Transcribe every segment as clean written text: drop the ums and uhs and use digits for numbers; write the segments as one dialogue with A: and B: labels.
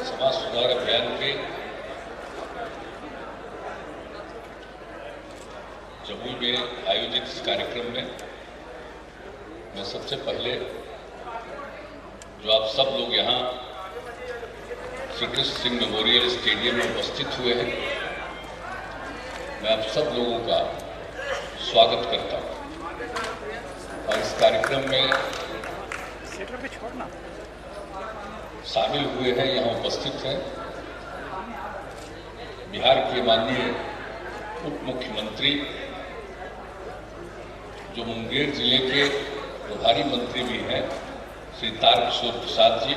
A: समाज सुधार अभियान के जमुई में आयोजित इस कार्यक्रम में मैं सबसे पहले जो आप सब लोग यहाँ श्री कृष्ण सिंह मेमोरियल स्टेडियम में उपस्थित हुए हैं, मैं आप सब लोगों का स्वागत करता हूँ। और इस कार्यक्रम में शामिल हुए हैं, यहाँ उपस्थित हैं बिहार के माननीय उप मुख्यमंत्री, जो मुंगेर जिले के प्रभारी मंत्री भी हैं, श्री तारकिशोर प्रसाद जी,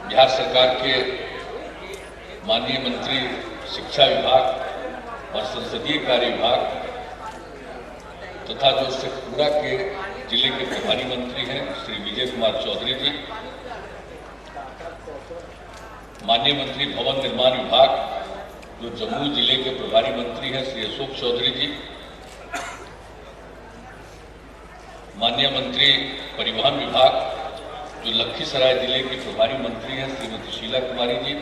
A: बिहार सरकार के माननीय मंत्री शिक्षा विभाग और संसदीय कार्य विभाग तथा जो शेखपुरा के जिले के प्रभारी मंत्री हैं श्री विजय कुमार चौधरी जी, माननीय मंत्री भवन निर्माण विभाग जो जमुई जिले के प्रभारी मंत्री हैं श्री अशोक चौधरी जी, माननीय मंत्री परिवहन विभाग जो लखीसराय जिले के प्रभारी मंत्री हैं श्रीमती शीला कुमारी जी,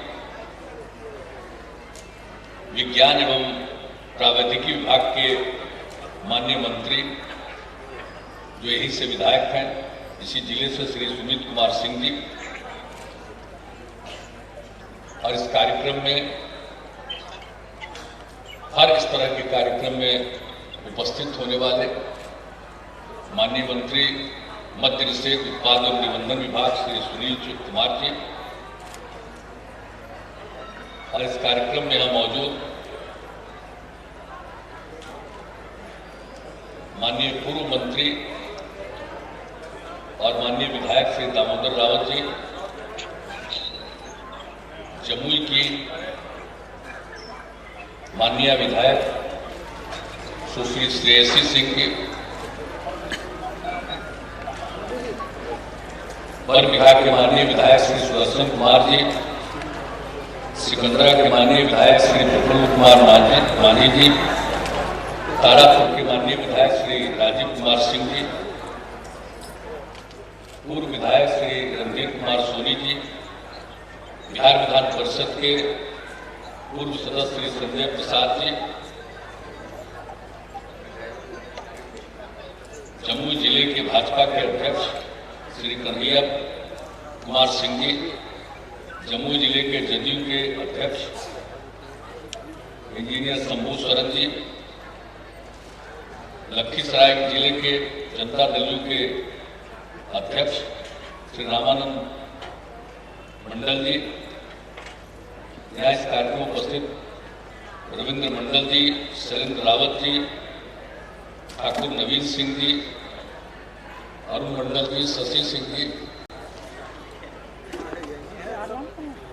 A: विज्ञान एवं प्रावैधिकी विभाग के माननीय मंत्री जो यहीं से विधायक हैं, इसी जिले से श्री सुमित कुमार सिंह जी, और इस कार्यक्रम में हर इस तरह के कार्यक्रम में उपस्थित होने वाले माननीय मंत्री मद्य निषेध उत्पाद और निबंधन विभाग श्री सुनील कुमार जी, और इस कार्यक्रम में हम मौजूद माननीय पूर्व मंत्री और माननीय विधायक श्री दामोदर रावत जी, जमुई की माननीय विधायक सुश्री श्रेयसी सिंह जी, वन विभाग के माननीय विधायक श्री सुदर्शन कुमार जी, सिकंदरा के माननीय विधायक श्री प्रफुल्ल कुमार मांझी जी, तारापुर के माननीय विधायक श्री राजीव कुमार सिंह जी, पूर्व विधायक श्री रणधीर कुमार सोनी जी, बिहार विधान परिषद के पूर्व सदस्य श्री संजय प्रसाद जी, जमुई जिले के भाजपा के अध्यक्ष श्री कन्हैया कुमार सिंह जी, जमुई जिले के जदयू के अध्यक्ष इंजीनियर शंभू सरन जी, लखीसराय जिले के जनता दल के अध्यक्ष श्री रामानंद मंडल जी, यहाँ इस कार्यक्रम में उपस्थित रविंद्र मंडल जी, शैलेंद्र रावत जी, ठाकुर नवीन सिंह जी, अरुण मंडल जी, शशि सिंह जी,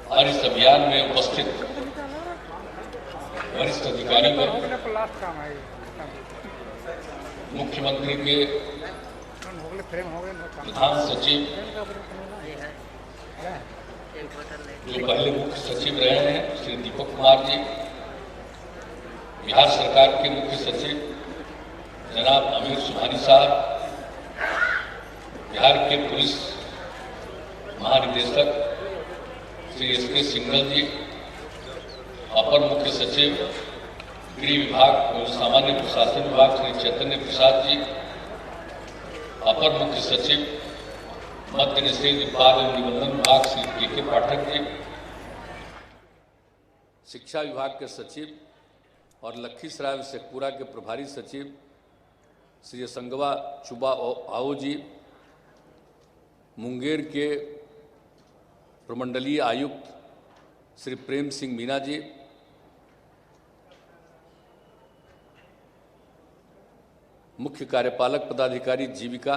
A: और इस अभियान में उपस्थित वरिष्ठ अधिकारी वर्ग, मुख्यमंत्री के प्रधान सचिव जो पहले मुख्य सचिव रहे हैं श्री दीपक कुमार जी, बिहार सरकार के मुख्य सचिव जनाब अमीर सुभानी साहब, बिहार के पुलिस महानिदेशक श्री एस.के. सिंघल जी, अपर मुख्य सचिव गृह विभाग और सामान्य प्रशासन विभाग श्री चैतन्य प्रसाद जी, अपर मुख्य सचिव मद्य निषेध उत्पाद एवं निबंधन विभाग श्री के पाठक जी, शिक्षा विभाग के सचिव और लखीसराय व शेखपुरा के प्रभारी सचिव श्री संगवा चुबा आओ जी, मुंगेर के प्रमंडलीय आयुक्त श्री प्रेम सिंह मीना जी, मुख्य कार्यपालक पदाधिकारी जीविका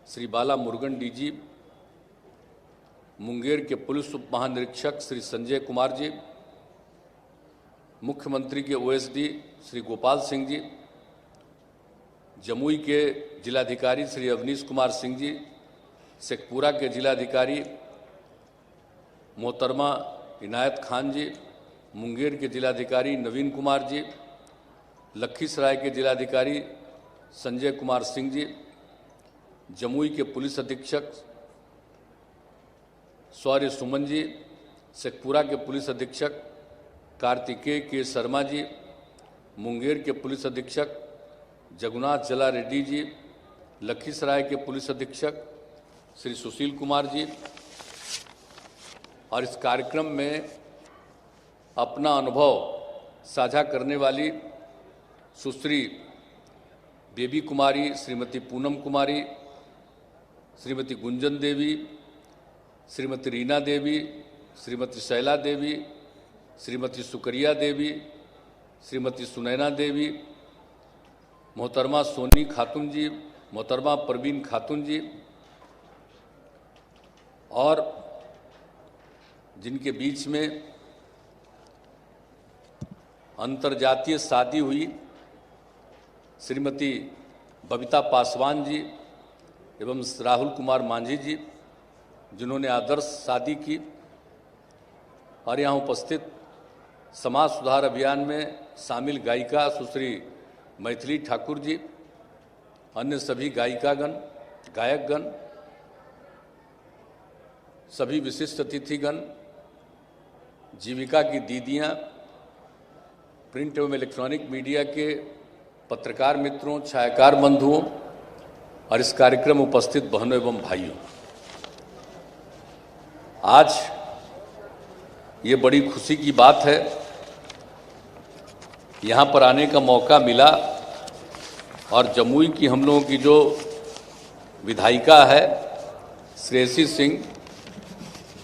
A: श्री बाला मुरुगन डीजी, मुंगेर के पुलिस उप महानिरीक्षक श्री संजय कुमार जी, मुख्यमंत्री के ओएसडी श्री गोपाल सिंह जी, जमुई के जिलाधिकारी श्री अवनीश कुमार सिंह जी, शेखपुरा के जिलाधिकारी मोहतरमा इनायत खान जी, मुंगेर के जिलाधिकारी नवीन कुमार जी, लखीसराय के जिलाधिकारी संजय कुमार सिंह जी, जमुई के पुलिस अधीक्षक शौर्य सुमन जी, शेखपुरा के पुलिस अधीक्षक कार्तिकेय के शर्मा जी, मुंगेर के पुलिस अधीक्षक जगन्नाथ जला रेड्डी जी, लखीसराय के पुलिस अधीक्षक श्री सुशील कुमार जी, और इस कार्यक्रम में अपना अनुभव साझा करने वाली सुश्री बेबी कुमारी, श्रीमती पूनम कुमारी, श्रीमती गुंजन देवी, श्रीमती रीना देवी, श्रीमती शैला देवी, श्रीमती सुकरिया देवी, श्रीमती सुनैना देवी, मोहतरमा सोनी खातून जी, मोहतरमा परवीन खातून जी, और जिनके बीच में अंतर्जातीय शादी हुई श्रीमती बबीता पासवान जी एवं राहुल कुमार मांझी जी, जिन्होंने आदर्श शादी की, और यहाँ उपस्थित समाज सुधार अभियान में शामिल गायिका सुश्री मैथिली ठाकुर जी, अन्य सभी गायिकागण, गायकगण, सभी विशिष्ट अतिथिगण, जीविका की दीदियाँ, प्रिंट एवं इलेक्ट्रॉनिक मीडिया के पत्रकार मित्रों, छायाकार बंधुओं और इस कार्यक्रम में उपस्थित बहनों एवं भाइयों, आज ये बड़ी खुशी की बात है, यहाँ पर आने का मौका मिला और जमुई की हम लोगों की जो विधायिका है श्रेयसी सिंह,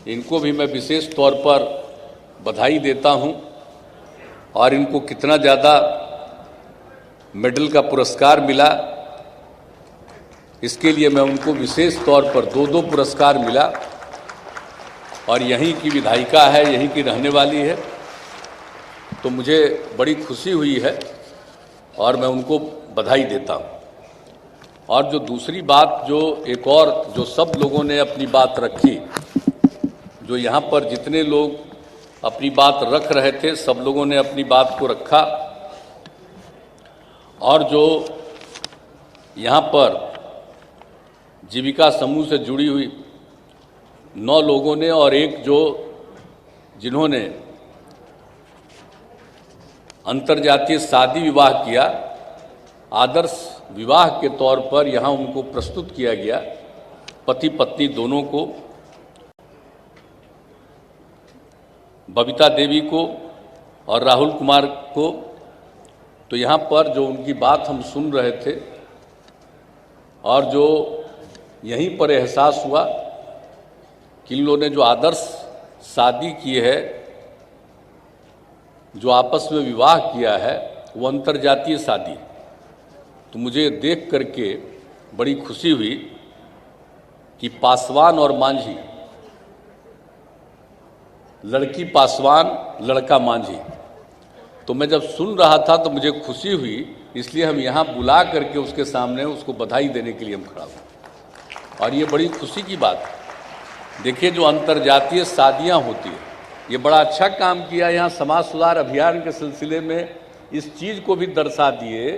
A: इनको भी मैं विशेष तौर पर बधाई देता हूँ, और इनको कितना ज़्यादा मेडल का पुरस्कार मिला, इसके लिए मैं उनको विशेष तौर पर 2-2 पुरस्कार मिला, और यहीं की विधायिका है, यहीं की रहने वाली है, तो मुझे बड़ी खुशी हुई है और मैं उनको बधाई देता हूँ। और जो दूसरी बात, जो एक और जो सब लोगों ने अपनी बात रखी, जो यहाँ पर जितने लोग अपनी बात रख रहे थे, सब लोगों ने अपनी बात को रखा, और जो यहाँ पर जीविका समूह से जुड़ी हुई 9 लोगों ने और एक जो जिन्होंने अंतर्जातीय शादी विवाह किया, आदर्श विवाह के तौर पर यहाँ उनको प्रस्तुत किया गया, पति पत्नी दोनों को, बबीता देवी को और राहुल कुमार को। तो यहाँ पर जो उनकी बात हम सुन रहे थे और जो यहीं पर एहसास हुआ कि इन लोगों ने जो आदर्श शादी की है, जो आपस में विवाह किया है, वो अंतर्जातीय शादी। तो मुझे देख करके बड़ी खुशी हुई कि पासवान और मांझी, लड़की पासवान लड़का मांझी। तो मैं जब सुन रहा था तो मुझे खुशी हुई, इसलिए हम यहाँ बुला करके उसके सामने उसको बधाई देने के लिए हम खड़ा हुए, और ये बड़ी खुशी की बात है। देखिए, जो अंतर्जातीय शादियाँ होती है, ये बड़ा अच्छा काम किया यहाँ समाज सुधार अभियान के सिलसिले में, इस चीज़ को भी दर्शा दिए।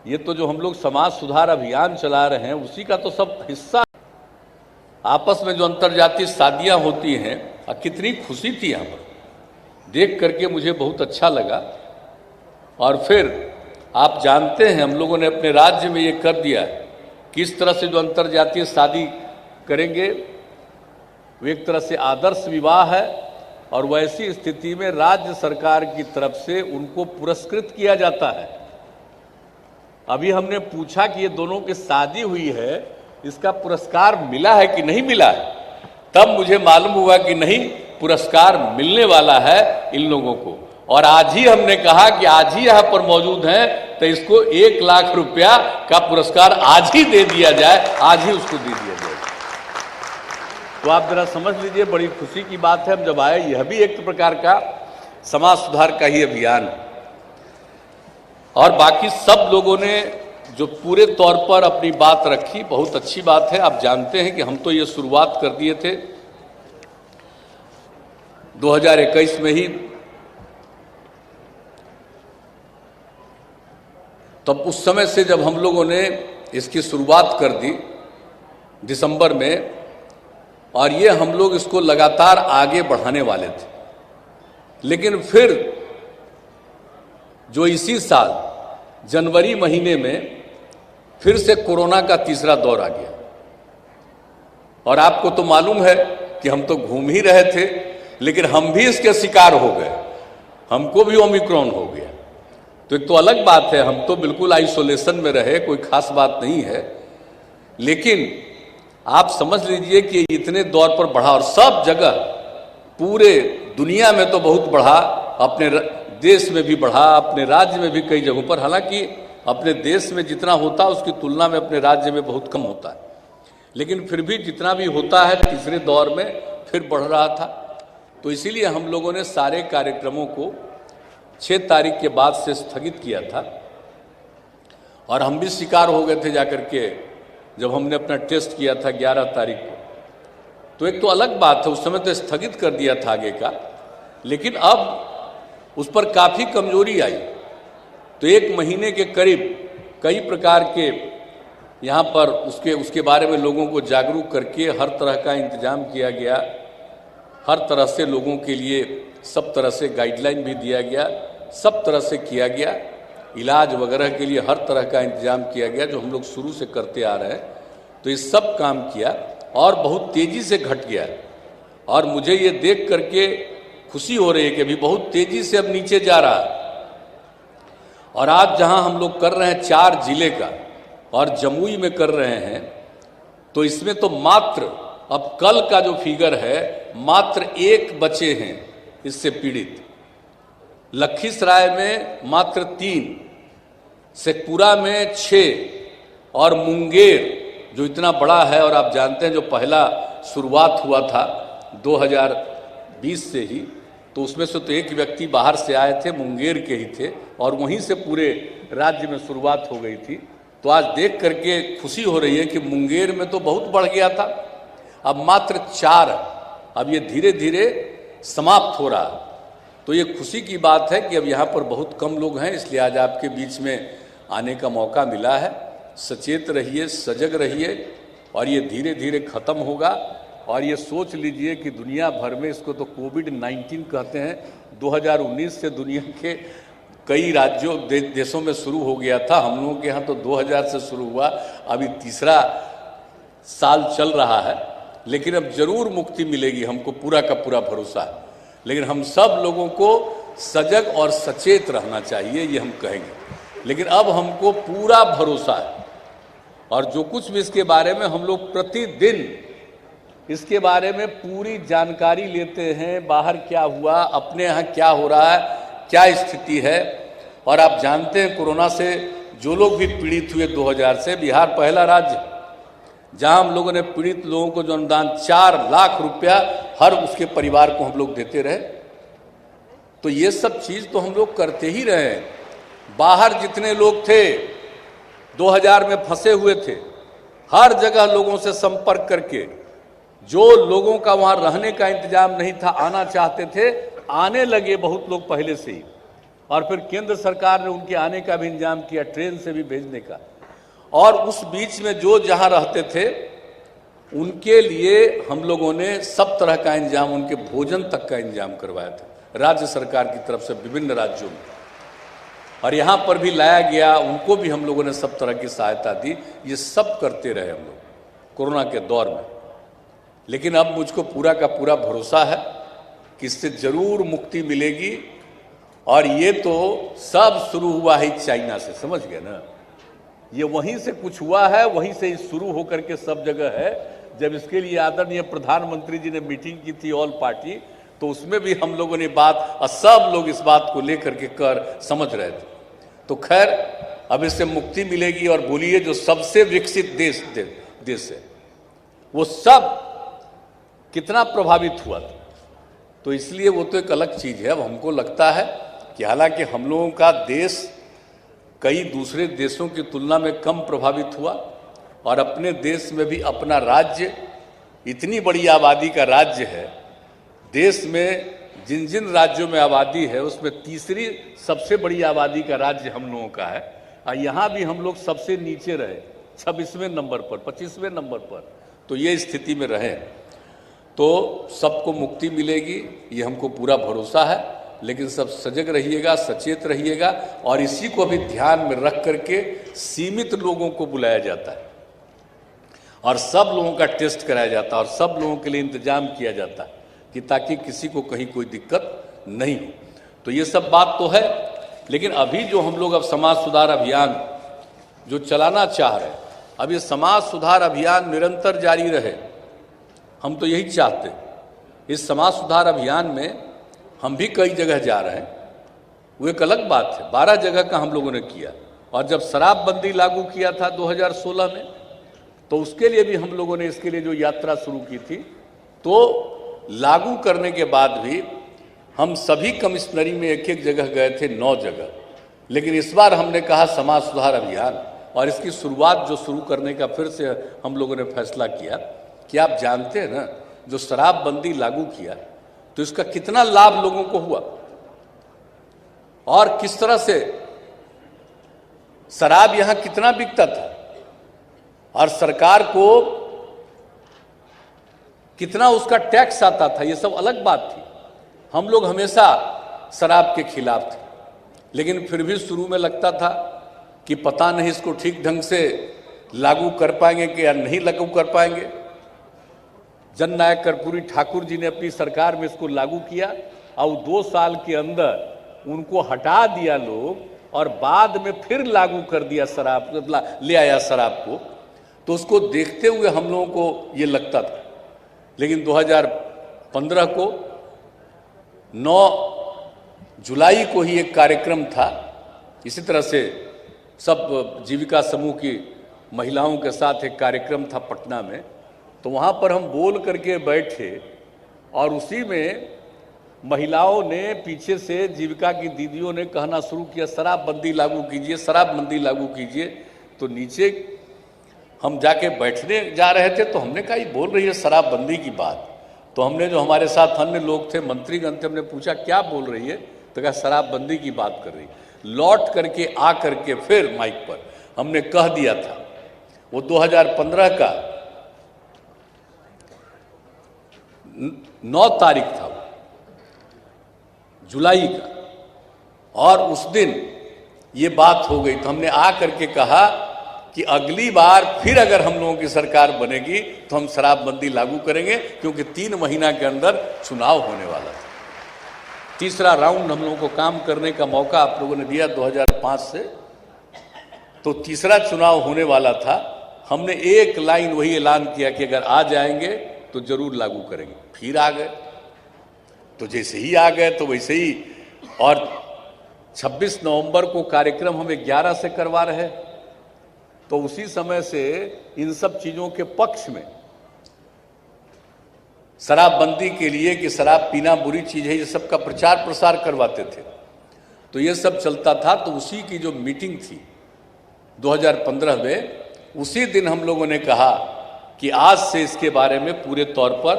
A: ये तो जो हम लोग समाज सुधार अभियान चला रहे हैं, उसी का तो सब हिस्सा। आपस में जो अंतर्जातीय शादियाँ होती हैं, और कितनी खुशी थी यहाँ पर देख करके, मुझे बहुत अच्छा लगा। और फिर आप जानते हैं, हम लोगों ने अपने राज्य में ये कर दिया है, किस तरह से जो अंतर्जातीय शादी करेंगे, वो एक तरह से आदर्श विवाह है, और वैसी स्थिति में राज्य सरकार की तरफ से उनको पुरस्कृत किया जाता है। अभी हमने पूछा कि ये दोनों की शादी हुई है, इसका पुरस्कार मिला है कि नहीं मिला है, तब मुझे मालूम हुआ कि नहीं, पुरस्कार मिलने वाला है इन लोगों को। और आज ही हमने कहा कि आज ही यहाँ पर मौजूद हैं, तो इसको 1 लाख रुपया का पुरस्कार आज ही दे दिया जाए, आज ही उसको दे दिया जाए। तो आप जरा समझ लीजिए, बड़ी खुशी की बात है। हम जब आए, यह भी एक प्रकार का समाज सुधार का ही अभियान है। और बाकी सब लोगों ने जो पूरे तौर पर अपनी बात रखी, बहुत अच्छी बात है। आप जानते हैं कि हम तो ये शुरुआत कर दिए थे 2021 में ही, तब उस समय से जब हम लोगों ने इसकी शुरुआत कर दी दिसंबर में, और ये हम लोग इसको लगातार आगे बढ़ाने वाले थे। लेकिन फिर जो इसी साल जनवरी महीने में फिर से कोरोना का तीसरा दौर आ गया, और आपको तो मालूम है कि हम तो घूम ही रहे थे, लेकिन हम भी इसके शिकार हो गए, हमको भी ओमिक्रॉन हो गया। तो एक तो अलग बात है, हम तो बिल्कुल आइसोलेशन में रहे, कोई खास बात नहीं है, लेकिन आप समझ लीजिए कि इतने दौर पर बढ़ा, और सब जगह पूरे दुनिया में तो बहुत बढ़ा, अपने देश में भी बढ़ा, अपने राज्य में भी कई जगहों पर। हालांकि अपने देश में जितना होता है उसकी तुलना में अपने राज्य में बहुत कम होता है, लेकिन फिर भी जितना भी होता है तीसरे दौर में फिर बढ़ रहा था। तो इसीलिए हम लोगों ने सारे कार्यक्रमों को 6 तारीख के बाद से स्थगित किया था, और हम भी शिकार हो गए थे जाकर के जब हमने अपना टेस्ट किया था 11 तारीख को। तो एक तो अलग बात है, उस समय तो स्थगित कर दिया था आगे का, लेकिन अब उस पर काफ़ी कमजोरी आई। तो 1 महीने के करीब कई प्रकार के यहाँ पर उसके बारे में लोगों को जागरूक करके हर तरह का इंतजाम किया गया, हर तरह से लोगों के लिए सब तरह से गाइडलाइन भी दिया गया, सब तरह से किया गया, इलाज वगैरह के लिए हर तरह का इंतजाम किया गया, जो हम लोग शुरू से करते आ रहे हैं। तो ये सब काम किया और बहुत तेज़ी से घट गया, और मुझे ये देख करके खुशी हो रही है कि अभी बहुत तेज़ी से अब नीचे जा रहा है। और आज जहां हम लोग कर रहे हैं 4 जिले का, और जमुई में कर रहे हैं, तो इसमें तो मात्र अब कल का जो फिगर है मात्र 1 बचे हैं इससे पीड़ित। लखीसराय में मात्र 3, शेखपुरा में 6, और मुंगेर जो इतना बड़ा है, और आप जानते हैं जो पहला शुरुआत हुआ था 2020 से ही, तो उसमें से तो 1 व्यक्ति बाहर से आए थे, मुंगेर के ही थे, और वहीं से पूरे राज्य में शुरुआत हो गई थी। तो आज देख करके खुशी हो रही है कि मुंगेर में तो बहुत बढ़ गया था, अब मात्र 4, अब ये धीरे धीरे समाप्त हो रहा। तो ये खुशी की बात है कि अब यहाँ पर बहुत कम लोग हैं, इसलिए आज आपके बीच में आने का मौका मिला है। सचेत रहिए, सजग रहिए, और ये धीरे धीरे ख़त्म होगा। और ये सोच लीजिए कि दुनिया भर में इसको तो कोविड-19 कहते हैं, 2019 से दुनिया के कई राज्यों देशों में शुरू हो गया था, हम लोगों के यहाँ तो 2000 से शुरू हुआ, अभी तीसरा साल चल रहा है। लेकिन अब जरूर मुक्ति मिलेगी, हमको पूरा का पूरा भरोसा है। लेकिन हम सब लोगों को सजग और सचेत रहना चाहिए, ये हम कहेंगे। लेकिन अब हमको पूरा भरोसा है, और जो कुछ भी इसके बारे में हम लोग प्रतिदिन इसके बारे में पूरी जानकारी लेते हैं, बाहर क्या हुआ, अपने यहाँ क्या हो रहा है, क्या स्थिति है। और आप जानते हैं कोरोना से जो लोग भी पीड़ित हुए 2000 से, बिहार पहला राज्य जहां हम लोगों ने पीड़ित लोगों को जो अनुदान 4 लाख रुपया हर उसके परिवार को हम लोग देते रहे। तो ये सब चीज़ तो हम लोग करते ही रहे हैं। बाहर जितने लोग थे 2000 में फंसे हुए थे, हर जगह लोगों से संपर्क करके, जो लोगों का वहाँ रहने का इंतजाम नहीं था, आना चाहते थे, आने लगे बहुत लोग पहले से ही। और फिर केंद्र सरकार ने उनके आने का भी इंतजाम किया, ट्रेन से भी भेजने का। और उस बीच में जो जहाँ रहते थे उनके लिए हम लोगों ने सब तरह का इंतजाम, उनके भोजन तक का इंतजाम करवाया था राज्य सरकार की तरफ से विभिन्न राज्यों में, और यहाँ पर भी लाया गया, उनको भी हम लोगों ने सब तरह की सहायता दी। ये सब करते रहे हम लोग कोरोना के दौर में। लेकिन अब मुझको पूरा का पूरा भरोसा है कि इससे जरूर मुक्ति मिलेगी। और ये तो सब शुरू हुआ है चाइना से, समझ गए ना, ये वहीं से कुछ हुआ है, वहीं से ही शुरू होकर के सब जगह है। जब इसके लिए आदरणीय प्रधानमंत्री जी ने मीटिंग की थी ऑल पार्टी, तो उसमें भी हम लोगों ने बात, और सब लोग इस बात को लेकर के कर समझ रहे थे। तो खैर अब इससे मुक्ति मिलेगी। और बोलिए जो सबसे विकसित देश है वो सब कितना प्रभावित हुआ था, तो इसलिए वो तो एक अलग चीज़ है। अब हमको लगता है कि हालांकि हम लोगों का देश कई दूसरे देशों की तुलना में कम प्रभावित हुआ और अपने देश में भी अपना राज्य, इतनी बड़ी आबादी का राज्य है, देश में जिन जिन राज्यों में आबादी है उसमें तीसरी सबसे बड़ी आबादी का राज्य हम लोगों का है, और यहाँ भी हम लोग सबसे नीचे रहे 26वें नंबर पर, 25वें नंबर पर। तो ये स्थिति में रहे तो सबको मुक्ति मिलेगी, ये हमको पूरा भरोसा है। लेकिन सब सजग रहिएगा, सचेत रहिएगा, और इसी को भी ध्यान में रख करके सीमित लोगों को बुलाया जाता है और सब लोगों का टेस्ट कराया जाता है और सब लोगों के लिए इंतजाम किया जाता है कि ताकि किसी को कहीं कोई दिक्कत नहीं हो। तो ये सब बात तो है, लेकिन अभी जो हम लोग अब समाज सुधार अभियान जो चलाना चाह रहे हैं, अब ये समाज सुधार अभियान निरंतर जारी रहे, हम तो यही चाहते हैं। इस समाज सुधार अभियान में हम भी कई जगह जा रहे हैं, वो एक अलग बात है। 12 जगह का हम लोगों ने किया, और जब शराबबंदी लागू किया था 2016 में, तो उसके लिए भी हम लोगों ने इसके लिए जो यात्रा शुरू की थी, तो लागू करने के बाद भी हम सभी कमिश्नरी में एक एक जगह गए थे, 9 जगह। लेकिन इस बार हमने कहा समाज सुधार अभियान, और इसकी शुरुआत जो शुरू करने का फिर से हम लोगों ने फैसला किया कि आप जानते हैं ना, जो शराबबंदी लागू किया तो इसका कितना लाभ लोगों को हुआ और किस तरह से शराब यहां कितना बिकता था और सरकार को कितना उसका टैक्स आता था, ये सब अलग बात थी। हम लोग हमेशा शराब के खिलाफ थे, लेकिन फिर भी शुरू में लगता था कि पता नहीं इसको ठीक ढंग से लागू कर पाएंगे कि या नहीं लागू कर पाएंगे। जननायक कर्पूरी ठाकुर जी ने अपनी सरकार में इसको लागू किया और 2 साल के अंदर उनको हटा दिया लोग, और बाद में फिर लागू कर दिया शराब, ले आया शराब को। तो उसको देखते हुए हम लोगों को ये लगता था। लेकिन 2015 को 9 जुलाई को ही एक कार्यक्रम था, इसी तरह से सब जीविका समूह की महिलाओं के साथ एक कार्यक्रम था पटना में। तो वहाँ पर हम बोल करके बैठे और उसी में महिलाओं ने पीछे से, जीविका की दीदियों ने कहना शुरू किया, शराबबंदी लागू कीजिए, शराबबंदी लागू कीजिए। तो नीचे हम जाके बैठने जा रहे थे तो हमने कहा ये बोल रही है शराबबंदी की बात। तो हमने, जो हमारे साथ अन्य लोग थे, मंत्रीगण थे, हमने पूछा क्या बोल रही है, तो कहा शराबबंदी की बात कर रही है। लौट करके आ करके फिर माइक पर हमने कह दिया था, वो 2015 का 9 तारीख था जुलाई का, और उस दिन ये बात हो गई। तो हमने आ करके कहा कि अगली बार फिर अगर हम लोगों की सरकार बनेगी तो हम शराबबंदी लागू करेंगे, क्योंकि 3 महीना के अंदर चुनाव होने वाला था। तीसरा राउंड हम लोगों को काम करने का मौका आप लोगों ने दिया 2005 से, तो तीसरा चुनाव होने वाला था। हमने एक लाइन वही ऐलान किया कि अगर आ जाएंगे तो जरूर लागू करेंगे। फिर आ गए, तो जैसे ही आ गए तो वैसे ही, और 26 नवंबर को कार्यक्रम हम 11 से करवा रहे, तो उसी समय से इन सब चीजों के पक्ष में, शराबबंदी के लिए कि शराब पीना बुरी चीज है, ये सब का प्रचार प्रसार करवाते थे। तो ये सब चलता था। तो उसी की जो मीटिंग थी 2015 में, उसी दिन हम लोगों ने कहा कि आज से इसके बारे में पूरे तौर पर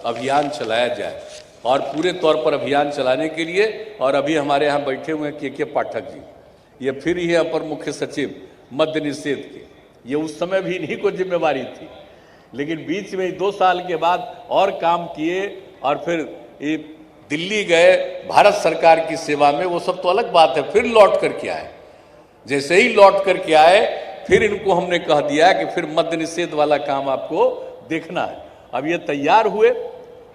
A: अभियान चलाया जाए। और पूरे तौर पर अभियान चलाने के लिए, और अभी हमारे यहाँ बैठे हुए हैं के पाठक जी, ये फिर ही अपर मुख्य सचिव मद्य निषेध के, ये उस समय भी इन्हीं को जिम्मेवारी थी, लेकिन बीच में 2 साल के बाद और काम किए और फिर ये दिल्ली गए भारत सरकार की सेवा में, वो सब तो अलग बात है। फिर लौट करके आए, जैसे ही लौट करके आए फिर इनको हमने कह दिया कि फिर मद्य निषेध वाला काम आपको देखना है। अब ये तैयार हुए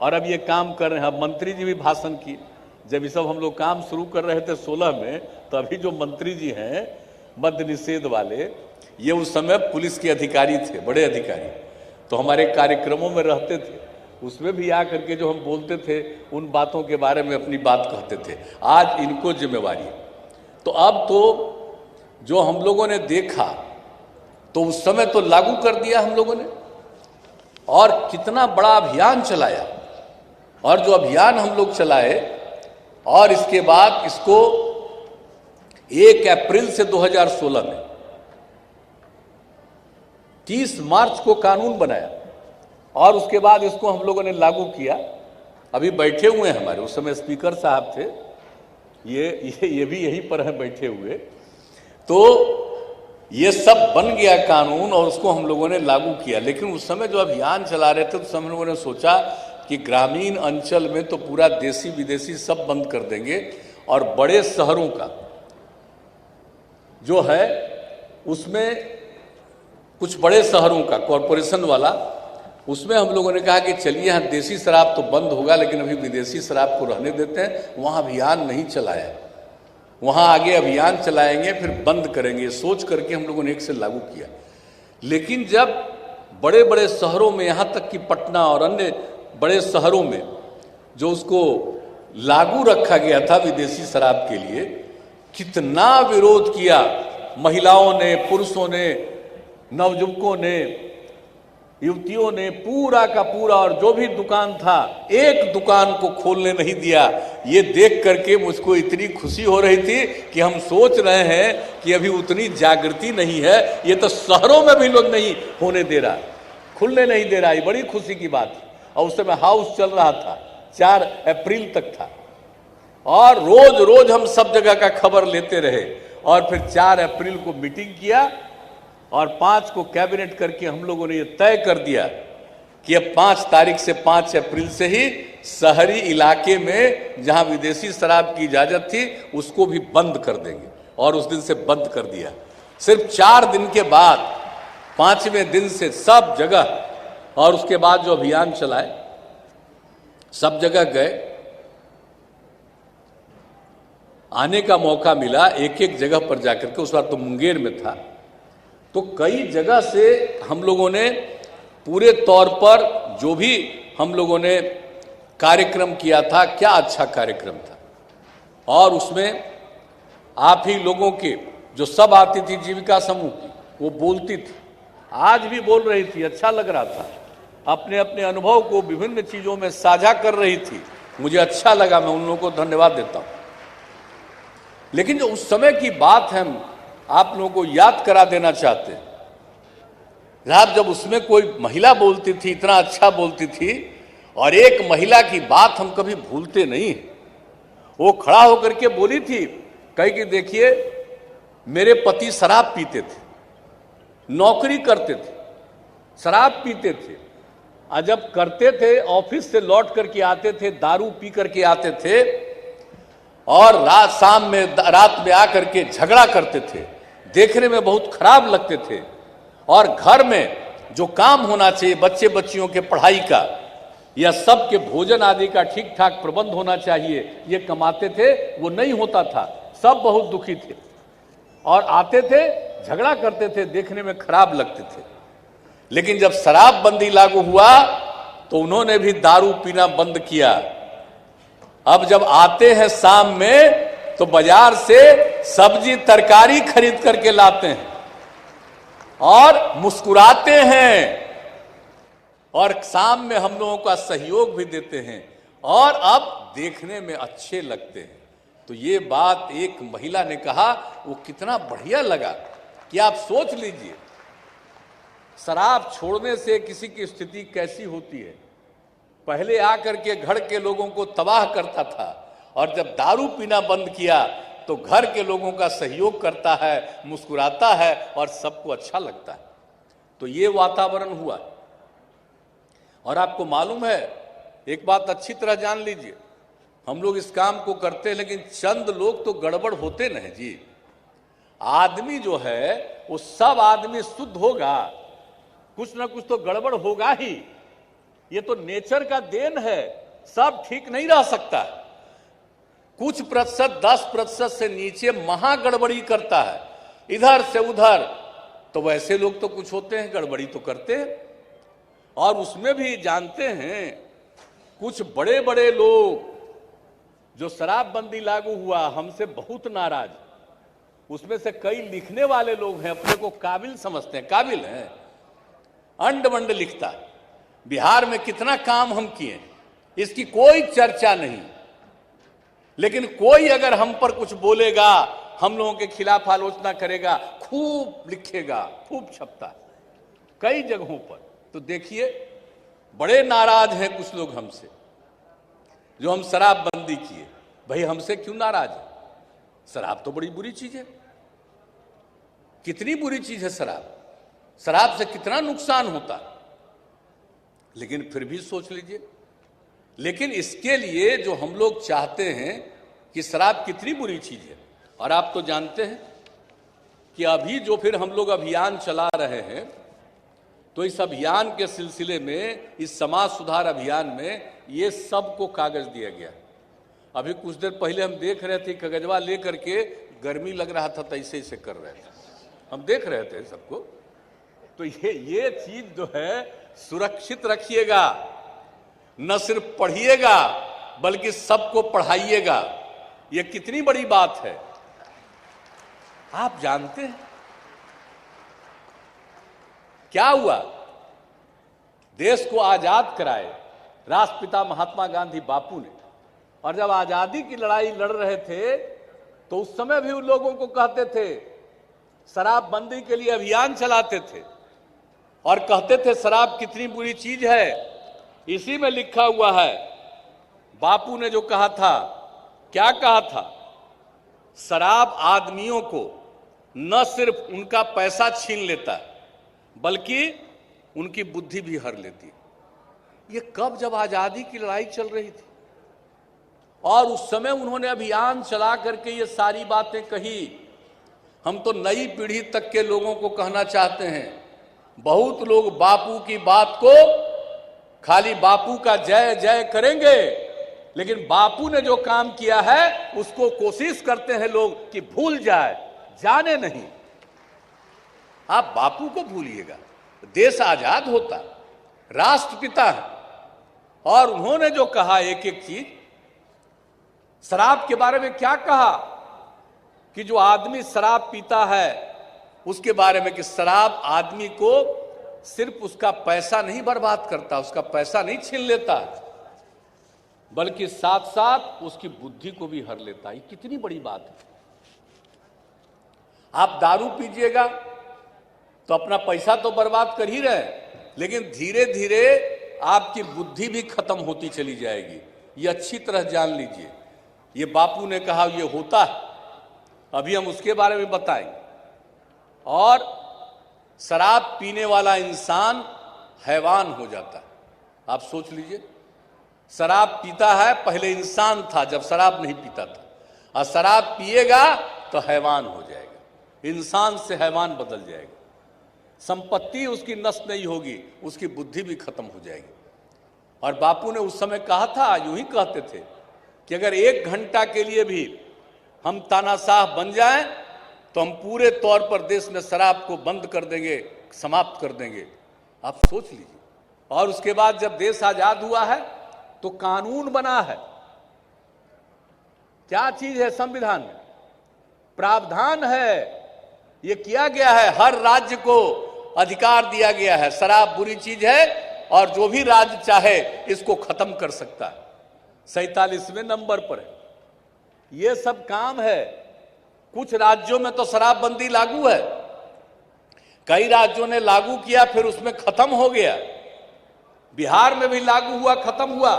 A: और अब ये काम कर रहे हैं। अब मंत्री जी भी भाषण किए, जब ये सब हम लोग काम शुरू कर रहे थे 16 में, तो अभी जो मंत्री जी हैं मद्य निषेध वाले, ये उस समय पुलिस के अधिकारी थे, बड़े अधिकारी, तो हमारे कार्यक्रमों में रहते थे, उसमें भी आ करके जो हम बोलते थे उन बातों के बारे में अपनी बात कहते थे। आज इनको जिम्मेवारी है। तो अब तो जो हम लोगों ने देखा, तो उस समय तो लागू कर दिया हम लोगों ने, और कितना बड़ा अभियान चलाया। और जो अभियान हम लोग चलाए, और इसके बाद इसको
B: 1 अप्रैल से 2016 में 30 मार्च को कानून बनाया और उसके बाद इसको हम लोगों ने लागू किया। अभी बैठे हुए हैं हमारे, उस समय स्पीकर साहब थे, ये भी यहीं पर है बैठे हुए। तो ये सब बन गया कानून और उसको हम लोगों ने लागू किया। लेकिन उस समय जो अभियान चला रहे थे तो हम लोगों ने सोचा कि ग्रामीण अंचल में तो पूरा देसी विदेशी सब बंद कर देंगे और बड़े शहरों का जो है उसमें कुछ बड़े शहरों का कॉरपोरेशन वाला, उसमें हम लोगों ने कहा कि चलिए यहाँ देसी शराब तो बंद होगा लेकिन अभी विदेशी शराब को रहने देते हैं। वहाँ अभियान नहीं चलाया, वहाँ आगे अभियान चलाएंगे फिर बंद करेंगे, सोच करके हम लोगों ने एक से लागू किया। लेकिन जब बड़े बड़े शहरों में, यहाँ तक कि पटना और अन्य बड़े शहरों में जो उसको लागू रखा गया था विदेशी शराब के लिए, कितना विरोध किया महिलाओं ने, पुरुषों ने, नवयुवकों ने, युवतियों ने, पूरा का पूरा। और जो भी दुकान था एक दुकान को खोलने नहीं दिया। ये देख करके मुझको इतनी खुशी हो रही थी कि हम सोच रहे हैं कि अभी उतनी जागृति नहीं है, ये तो शहरों में भी लोग नहीं होने दे रहा, खुलने नहीं दे रहा। ये बड़ी खुशी की बात है। और उस समय हाउस चल रहा था, 4 अप्रैल तक था और रोज रोज हम सब जगह का खबर लेते रहे। और फिर 4 अप्रैल को मीटिंग किया और 5 को कैबिनेट करके हम लोगों ने ये तय कर दिया कि अब 5 तारीख से 5 अप्रैल से ही शहरी इलाके में जहां विदेशी शराब की इजाजत थी उसको भी बंद कर देंगे। और उस दिन से बंद कर दिया। सिर्फ 4 दिन के बाद 5वें दिन से सब जगह, और उसके बाद जो अभियान चलाए सब जगह गए, आने का मौका मिला एक एक जगह पर जाकर के। उस बार तो मुंगेर में था, तो कई जगह से हम लोगों ने पूरे तौर पर जो भी हम लोगों ने कार्यक्रम किया था, क्या अच्छा कार्यक्रम था। और उसमें आप ही लोगों के जो सब आती थी जीविका समूह की, वो बोलती थी, आज भी बोल रही थी, अच्छा लग रहा था। अपने अपने अनुभव को विभिन्न चीजों में साझा कर रही थी, मुझे अच्छा लगा, मैं उन लोगों को धन्यवाद देता हूं। लेकिन जो उस समय की बात है, आप लोगों को याद करा देना चाहते हैं। साहब, जब उसमें कोई महिला बोलती थी, इतना अच्छा बोलती थी, और एक महिला की बात हम कभी भूलते नहीं। वो खड़ा होकर के बोली थी, कही कि देखिए मेरे पति शराब पीते थे, नौकरी करते थे, शराब पीते थे, और जब करते थे ऑफिस से लौट करके आते थे, दारू पी करके आते थे और रात में आकर के झगड़ा करते थे, देखने में बहुत खराब लगते थे। और घर में जो काम होना चाहिए बच्चे बच्चियों के पढ़ाई का या सबके भोजन आदि का ठीक ठाक प्रबंध होना चाहिए, ये कमाते थे, वो नहीं होता था। सब बहुत दुखी थे और आते थे, झगड़ा करते थे, देखने में खराब लगते थे। लेकिन जब शराबबंदी लागू हुआ तो उन्होंने भी दारू पीना बंद किया। अब जब आते हैं शाम में तो बाजार से सब्जी तरकारी खरीद करके लाते हैं और मुस्कुराते हैं और शाम में हम लोगों का सहयोग भी देते हैं और अब देखने में अच्छे लगते हैं। तो ये बात एक महिला ने कहा, वो कितना बढ़िया लगा कि आप सोच लीजिए, शराब छोड़ने से किसी की स्थिति कैसी होती है। पहले आकर के घर के लोगों को तबाह करता था और जब दारू पीना बंद किया तो घर के लोगों का सहयोग करता है, मुस्कुराता है और सबको अच्छा लगता है। तो ये वातावरण हुआ। और आपको मालूम है, एक बात अच्छी तरह जान लीजिए, हम लोग इस काम को करते हैं लेकिन चंद लोग तो गड़बड़ होते नहीं जी। आदमी जो है वो सब आदमी शुद्ध होगा, कुछ ना कुछ तो गड़बड़ होगा ही। ये तो नेचर का देन है, सब ठीक नहीं रह सकता। कुछ प्रतिशत 10% से नीचे महा गड़बड़ी करता है, इधर से उधर। तो वैसे लोग तो कुछ होते हैं, गड़बड़ी तो करते हैं। और उसमें भी जानते हैं कुछ बड़े बड़े लोग जो शराबबंदी लागू हुआ हमसे बहुत नाराज, उसमें से कई लिखने वाले लोग हैं, अपने को काबिल समझते हैं, काबिल हैं, अंड वंड लिखता है। बिहार में कितना काम हम किए, इसकी कोई चर्चा नहीं। लेकिन कोई अगर हम पर कुछ बोलेगा हम लोगों के खिलाफ आलोचना करेगा, खूब लिखेगा, खूब छपता है कई जगहों पर। तो देखिए बड़े नाराज हैं कुछ लोग हमसे, जो हम शराबबंदी किए। भाई हमसे क्यों नाराज है? शराब तो बड़ी बुरी चीज है। कितनी बुरी चीज है शराब, शराब से कितना नुकसान होता है, लेकिन फिर भी सोच लीजिए। लेकिन इसके लिए जो हम लोग चाहते हैं कि शराब कितनी बुरी चीज है, और आप तो जानते हैं कि अभी जो फिर हम लोग अभियान चला रहे हैं, तो इस अभियान के सिलसिले में, इस समाज सुधार अभियान में ये सबको कागज दिया गया। अभी कुछ देर पहले हम देख रहे थे, कागजवा लेकर के गर्मी लग रहा था तो ऐसे कर रहे थे, हम देख रहे थे सबको। तो ये चीज जो है सुरक्षित रखिएगा, न सिर्फ पढ़िएगा बल्कि सबको पढ़ाइएगा। ये कितनी बड़ी बात है। आप जानते हैं क्या हुआ? देश को आजाद कराए राष्ट्रपिता महात्मा गांधी बापू ने, और जब आजादी की लड़ाई लड़ रहे थे तो उस समय भी उन लोगों को कहते थे, शराबबंदी के लिए अभियान चलाते थे और कहते थे शराब कितनी बुरी चीज है। इसी में लिखा हुआ है, बापू ने जो कहा था, क्या कहा था? शराब आदमियों को न सिर्फ उनका पैसा छीन लेता है बल्कि उनकी बुद्धि भी हर लेती है। ये कब? जब आजादी की लड़ाई चल रही थी, और उस समय उन्होंने अभियान चला करके ये सारी बातें कही। हम तो नई पीढ़ी तक के लोगों को कहना चाहते हैं, बहुत लोग बापू की बात को खाली बापू का जय जय करेंगे, लेकिन बापू ने जो काम किया है उसको कोशिश करते हैं लोग कि भूल जाए, जाने नहीं। आप बापू को भूलिएगा, देश आजाद होता, राष्ट्रपिता है, और उन्होंने जो कहा एक एक चीज, शराब के बारे में क्या कहा कि जो आदमी शराब पीता है उसके बारे में कि शराब आदमी को सिर्फ उसका पैसा नहीं बर्बाद करता, उसका पैसा नहीं छीन लेता, बल्कि साथ साथ उसकी बुद्धि को भी हर लेता है। कितनी बड़ी बात है। आप दारू पीजिएगा तो अपना पैसा तो बर्बाद कर ही रहे, लेकिन धीरे धीरे आपकी बुद्धि भी खत्म होती चली जाएगी। ये अच्छी तरह जान लीजिए। ये बापू ने कहा ये होता है, अभी हम उसके बारे में बताएंगे। और शराब पीने वाला इंसान हैवान हो जाता है। आप सोच लीजिए, शराब पीता है, पहले इंसान था जब शराब नहीं पीता था, और शराब पिएगा तो हैवान हो जाएगा, इंसान से हैवान बदल जाएगा। संपत्ति उसकी नष्ट नहीं होगी, उसकी बुद्धि भी खत्म हो जाएगी। और बापू ने उस समय कहा था, यूं ही कहते थे कि अगर 1 घंटा के लिए भी हम तानाशाह बन जाएं तो हम पूरे तौर पर देश में शराब को बंद कर देंगे, समाप्त कर देंगे। आप सोच लीजिए। और उसके बाद जब देश आजाद हुआ है तो कानून बना है। क्या चीज है? संविधान में प्रावधान है, ये किया गया है, हर राज्य को अधिकार दिया गया है। शराब बुरी चीज है और जो भी राज्य चाहे इसको खत्म कर सकता है। 47वें नंबर पर है। ये सब काम है। कुछ राज्यों में तो शराबबंदी लागू है, कई राज्यों ने लागू किया, फिर उसमें खत्म हो गया। बिहार में भी लागू हुआ, खत्म हुआ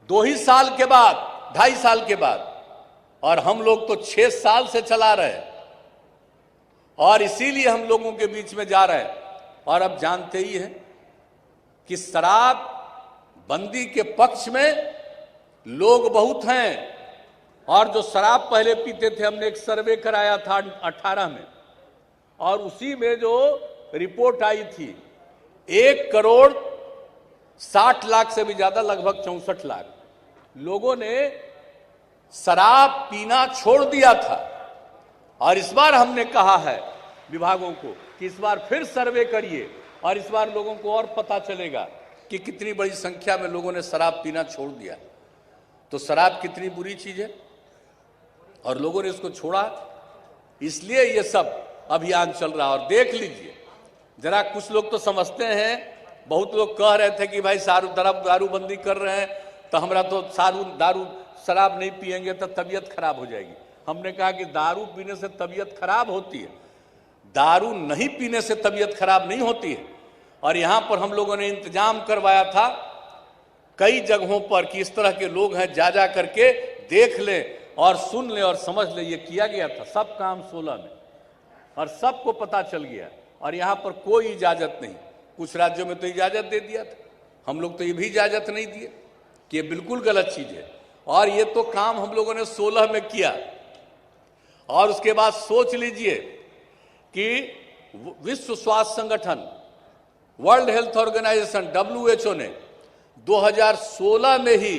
B: 2 ही साल के बाद, 2.5 साल के बाद, और हम लोग तो 6 साल से चला रहे हैं, और इसीलिए हम लोगों के बीच में जा रहे हैं। और अब जानते ही हैं कि शराब बंदी के पक्ष में लोग बहुत हैं, और जो शराब पहले पीते थे, हमने एक सर्वे कराया था 18 में, और उसी में जो रिपोर्ट आई थी 1,60,00,000 से भी ज्यादा, लगभग 64 लाख लोगों ने शराब पीना छोड़ दिया था। और इस बार हमने कहा है विभागों को कि इस बार फिर सर्वे करिए, और इस बार लोगों को और पता चलेगा कि कितनी बड़ी संख्या में लोगों ने शराब पीना छोड़ दिया। तो शराब कितनी बुरी चीज है, और लोगों ने इसको छोड़ा, इसलिए ये सब अभियान चल रहा है। और देख लीजिए जरा, कुछ लोग तो समझते हैं, बहुत लोग कह रहे थे कि भाई दारूबंदी कर रहे हैं तो हमरा तो दारू शराब नहीं पिएंगे तो तबीयत खराब हो जाएगी। हमने कहा कि दारू पीने से तबीयत खराब होती है, दारू नहीं पीने से तबीयत खराब नहीं होती है। और यहां पर हम लोगों ने इंतजाम करवाया था कई जगहों पर कि इस तरह के लोग हैं, जा करके देख लें और सुन लें और समझ लें। ये किया गया था, सब काम 16 में, और सबको पता चल गया। और यहां पर कोई इजाजत नहीं। कुछ राज्यों में तो इजाजत दे दिया था, हम लोग तो ये भी इजाजत नहीं दिए कि ये बिल्कुल गलत चीज है। और ये तो काम हम लोगों ने 16 में किया। और उसके बाद सोच लीजिए कि विश्व स्वास्थ्य संगठन, वर्ल्ड हेल्थ ऑर्गेनाइजेशन WHO ने 2016 में ही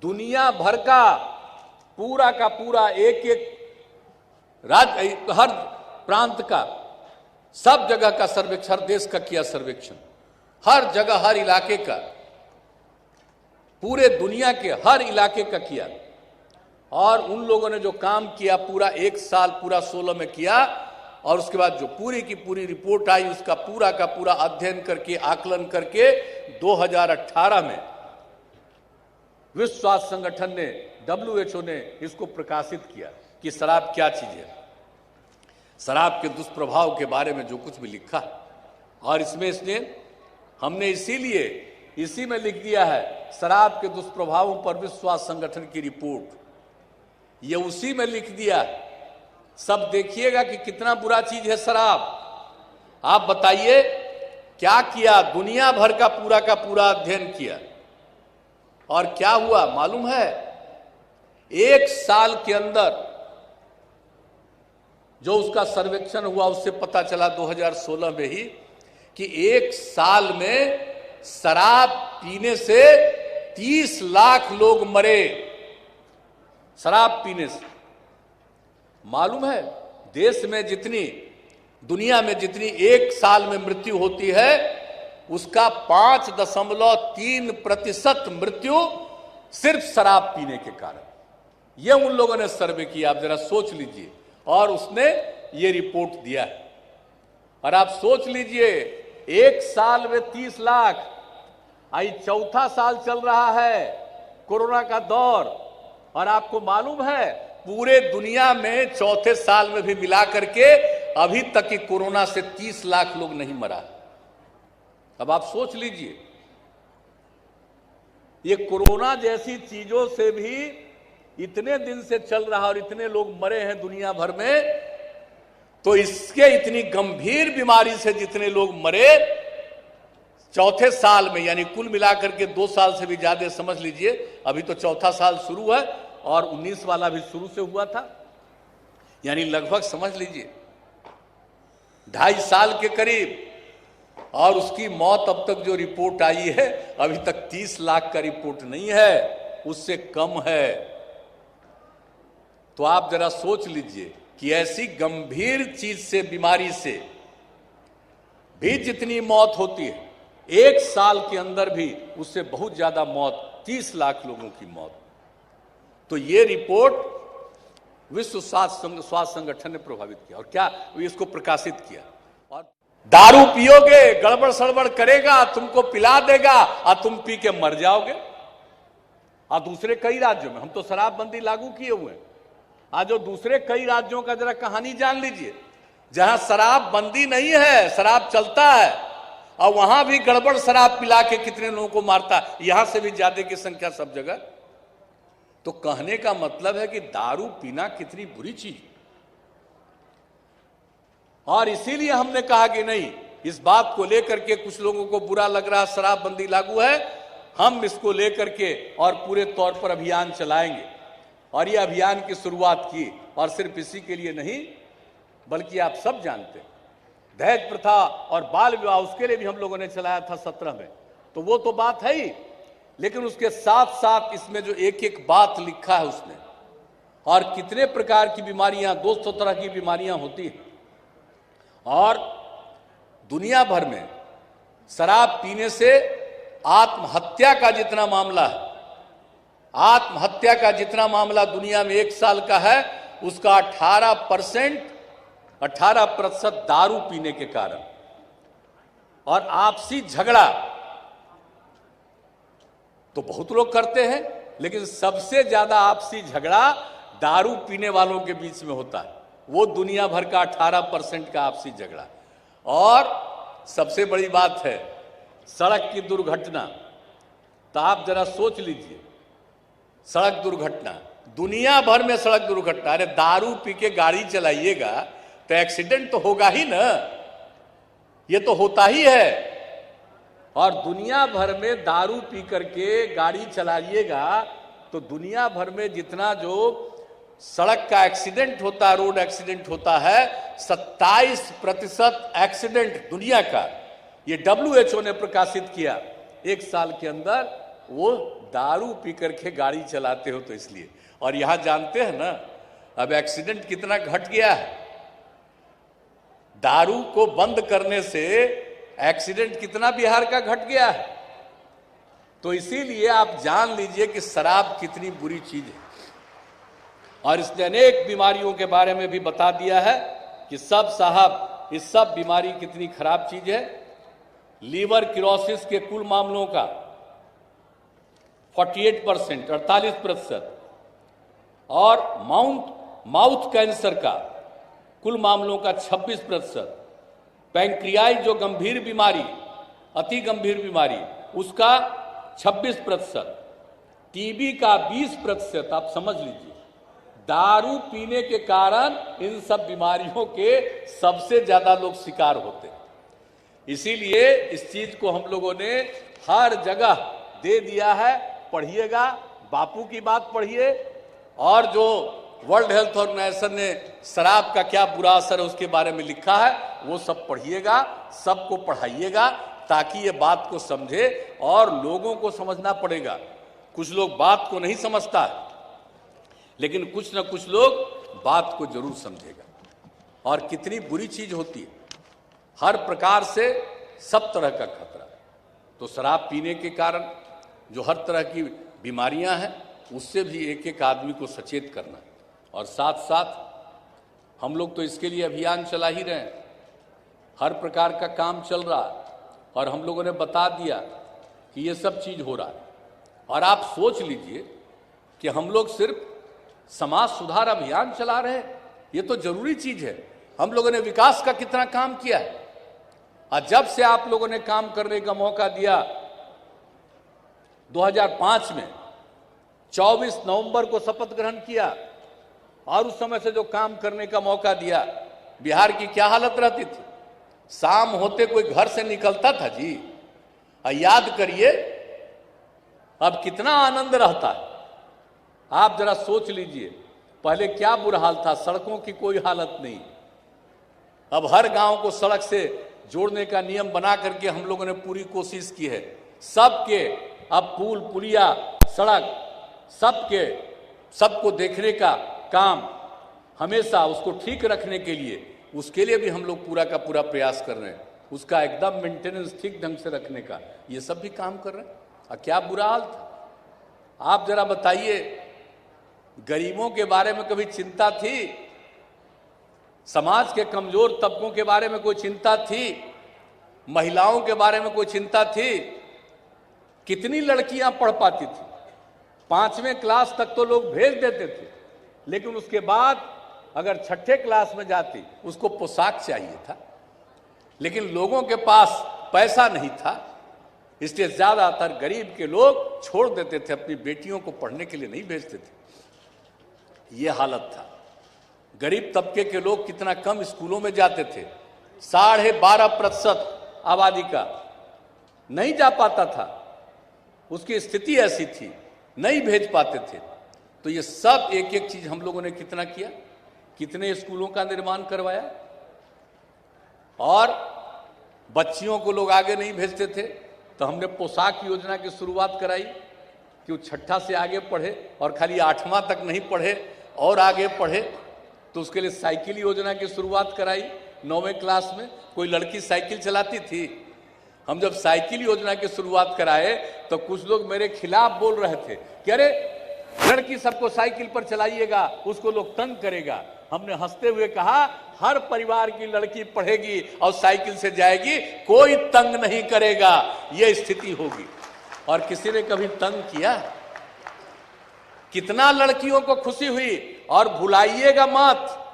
B: दुनिया भर का पूरा एक राज्य, हर प्रांत का, सब जगह का सर्वेक्षण, हर देश का किया सर्वेक्षण, हर जगह हर इलाके का, पूरे दुनिया के हर इलाके का किया। और उन लोगों ने जो काम किया पूरा एक साल, पूरा 16 में किया। और उसके बाद जो पूरी की पूरी रिपोर्ट आई, उसका पूरा का पूरा अध्ययन करके, आकलन करके 2018 में विश्व स्वास्थ्य संगठन ने, WHO ने इसको प्रकाशित किया कि शराब क्या चीज है, शराब के दुष्प्रभाव के बारे में जो कुछ भी लिखा। और इसमें हमने इसीलिए इसी में लिख दिया है शराब के दुष्प्रभावों पर विश्व स्वास्थ्य संगठन की रिपोर्ट, ये उसी में लिख दिया। सब देखिएगा कि कितना बुरा चीज है शराब। आप बताइए क्या किया, दुनिया भर का पूरा अध्ययन किया। और क्या हुआ मालूम है, एक साल के अंदर जो उसका सर्वेक्षण हुआ उससे पता चला 2016 में ही कि एक साल में शराब पीने से 30 लाख लोग मरे, शराब पीने से। मालूम है देश में जितनी, दुनिया में जितनी एक साल में मृत्यु होती है उसका 5.3% मृत्यु सिर्फ शराब पीने के कारण। यह उन लोगों ने सर्वे किया, आप जरा सोच लीजिए। और उसने ये रिपोर्ट दिया है। और आप सोच लीजिए एक साल में 30 लाख, आई चौथा साल चल रहा है कोरोना का दौर। और आपको मालूम है पूरे दुनिया में चौथे साल में भी मिला करके अभी तक की कोरोना से 30 लाख लोग नहीं मरा। अब आप सोच लीजिए, ये कोरोना जैसी चीजों से भी इतने दिन से चल रहा और इतने लोग मरे हैं दुनिया भर में, तो इसके इतनी गंभीर बीमारी से जितने लोग मरे चौथे साल में, यानी कुल मिलाकर के 2 साल से भी ज्यादा समझ लीजिए। अभी तो चौथा साल शुरू है और 19 वाला भी शुरू से हुआ था, यानी लगभग समझ लीजिए 2.5 साल के करीब। और उसकी मौत अब तक जो रिपोर्ट आई है अभी तक 30 लाख का रिपोर्ट नहीं है, उससे कम है। तो आप जरा सोच लीजिए कि ऐसी गंभीर चीज से, बीमारी से भी जितनी मौत होती है एक साल के अंदर भी उससे बहुत ज्यादा मौत, 30 लाख लोगों की मौत। तो ये रिपोर्ट विश्व स्वास्थ्य संगठन ने प्रभावित किया और क्या इसको प्रकाशित किया। और दारू पियोगे, गड़बड़ सड़बड़ करेगा, तुमको पिला देगा और तुम पी के मर जाओगे। और दूसरे कई राज्यों में हम तो शराबबंदी लागू किए हुए हैं, आज जो दूसरे कई राज्यों का जरा कहानी जान लीजिए जहां शराब बंदी नहीं है, शराब चलता है और वहां भी गड़बड़ शराब पिला के कितने लोगों को मारता है, यहां से भी ज्यादा की संख्या सब जगह। तो कहने का मतलब है कि दारू पीना कितनी बुरी चीज। और इसीलिए हमने कहा कि नहीं, इस बात को लेकर के कुछ लोगों को बुरा लग रहा शराबबंदी लागू है, हम इसको लेकर के और पूरे तौर पर अभियान चलाएंगे। और ये अभियान की शुरुआत की, और सिर्फ इसी के लिए नहीं बल्कि आप सब जानते हैं दहेज प्रथा और बाल विवाह, उसके लिए भी हम लोगों ने चलाया था 17 में। तो वो तो बात है ही, लेकिन उसके साथ साथ इसमें जो एक एक बात लिखा है उसने, और कितने प्रकार की बीमारियां, 200 तरह की बीमारियां होती हैं। और दुनिया भर में शराब पीने से आत्महत्या का जितना मामला है, आत्महत्या का जितना मामला दुनिया में एक साल का है, उसका 18% दारू पीने के कारण। और आपसी झगड़ा तो बहुत लोग करते हैं, लेकिन सबसे ज्यादा आपसी झगड़ा दारू पीने वालों के बीच में होता है, वो दुनिया भर का 18% का आपसी झगड़ा। और सबसे बड़ी बात है सड़क की दुर्घटना। तो आप जरा सोच लीजिए, सड़क दुर्घटना, दुनिया भर में सड़क दुर्घटना। अरे दारू पी के गाड़ी चलाइएगा तो एक्सीडेंट तो होगा ही ना, ये तो होता ही है। और दुनिया भर में दारू पी करके गाड़ी चलाइएगा तो दुनिया भर में जितना जो सड़क का एक्सीडेंट होता है, रोड एक्सीडेंट होता है, 27% एक्सीडेंट दुनिया का, ये WHO ने प्रकाशित किया एक साल के अंदर, वो दारू पी करके गाड़ी चलाते हो तो इसलिए। और यहां जानते हैं ना अब एक्सीडेंट कितना घट गया है, दारू को बंद करने से एक्सीडेंट कितना बिहार का घट गया है। तो इसीलिए आप जान लीजिए कि शराब कितनी बुरी चीज है। और इसने अनेक बीमारियों के बारे में भी बता दिया है कि सब साहब इस सब बीमारी कितनी खराब चीज है। लीवर किरोसिस के कुल मामलों का 48%, 48%, और माउथ कैंसर का कुल मामलों का 26%, पैंक्रियाज जो गंभीर बीमारी, अति गंभीर बीमारी, उसका 26%, टीबी का 20%। आप समझ लीजिए दारू पीने के कारण इन सब बीमारियों के सबसे ज्यादा लोग शिकार होते हैं। इसीलिए इस चीज को हम लोगों ने हर जगह दे दिया है। पढ़िएगा, बापू की बात पढ़िए, और जो वर्ल्ड हेल्थ ऑर्गेनाइजेशन ने शराब का क्या बुरा असर है उसके बारे में लिखा है, वो सब पढ़िएगा, सबको पढ़ाइएगा, ताकि ये बात को समझे। और लोगों को समझना पड़ेगा। कुछ लोग बात को नहीं समझता है, लेकिन कुछ ना कुछ लोग बात को जरूर समझेगा। और कितनी बुरी चीज होती है, हर प्रकार से सब तरह का खतरा। तो शराब पीने के कारण जो हर तरह की बीमारियां हैं, उससे भी एक एक आदमी को सचेत करना। और साथ साथ हम लोग तो इसके लिए अभियान चला ही रहे हैं, हर प्रकार का काम चल रहा है, और हम लोगों ने बता दिया कि ये सब चीज हो रहा है। और आप सोच लीजिए कि हम लोग सिर्फ समाज सुधार अभियान चला रहे हैं, ये तो जरूरी चीज है। हम लोगों ने विकास का कितना काम किया है। और जब से आप लोगों ने काम करने का मौका दिया 2005 में, 24 नवंबर को शपथ ग्रहण किया, और उस समय से जो काम करने का मौका दिया, बिहार की क्या हालत रहती थी। शाम होते कोई घर से निकलता था जी, याद करिए अब कितना आनंद रहता है। आप जरा सोच लीजिए पहले क्या बुरा हाल था, सड़कों की कोई हालत नहीं। अब हर गांव को सड़क से जोड़ने का नियम बना करके हम लोगों ने पूरी कोशिश की है। सबके अब पुल पुलिया सड़क सबको देखने का काम, हमेशा उसको ठीक रखने के लिए, उसके लिए भी हम लोग पूरा का पूरा प्रयास कर रहे हैं। उसका एकदम मेंटेनेंस ठीक ढंग से रखने का, ये सब भी काम कर रहे हैं। और क्या बुरा हाल था, आप जरा बताइए। गरीबों के बारे में कभी चिंता थी? समाज के कमजोर तबकों के बारे में कोई चिंता थी? महिलाओं के बारे में कोई चिंता थी? कितनी लड़कियां पढ़ पाती थी? 5वें क्लास तक तो लोग भेज देते थे, लेकिन उसके बाद अगर 6ठे क्लास में जाती उसको पोशाक चाहिए था। लेकिन लोगों के पास पैसा नहीं था, इसलिए ज्यादातर गरीब के लोग छोड़ देते थे, अपनी बेटियों को पढ़ने के लिए नहीं भेजते थे। ये हालत था। गरीब तबके के लोग कितना कम स्कूलों में जाते थे, 12.5% आबादी का नहीं जा पाता था। उसकी स्थिति ऐसी थी, नहीं भेज पाते थे। तो ये सब एक एक चीज हम लोगों ने कितना किया, कितने स्कूलों का निर्माण करवाया। और बच्चियों को लोग आगे नहीं भेजते थे, तो हमने पोशाक योजना की शुरुआत कराई कि वो 6ठा से आगे पढ़े, और खाली 8वां तक नहीं पढ़े और आगे पढ़े। तो उसके लिए साइकिल योजना की शुरुआत कराई। 9वें क्लास में कोई लड़की साइकिल चलाती थी। हम जब साइकिल योजना की शुरुआत कराए तो कुछ लोग मेरे खिलाफ बोल रहे थे कि अरे लड़की सबको साइकिल पर चलाइएगा, उसको लोग तंग करेगा। हमने हंसते हुए कहा हर परिवार की लड़की पढ़ेगी और साइकिल से जाएगी, कोई तंग नहीं करेगा, ये स्थिति होगी। और किसी ने कभी तंग किया? कितना लड़कियों को खुशी हुई और भुलाइएगा मत।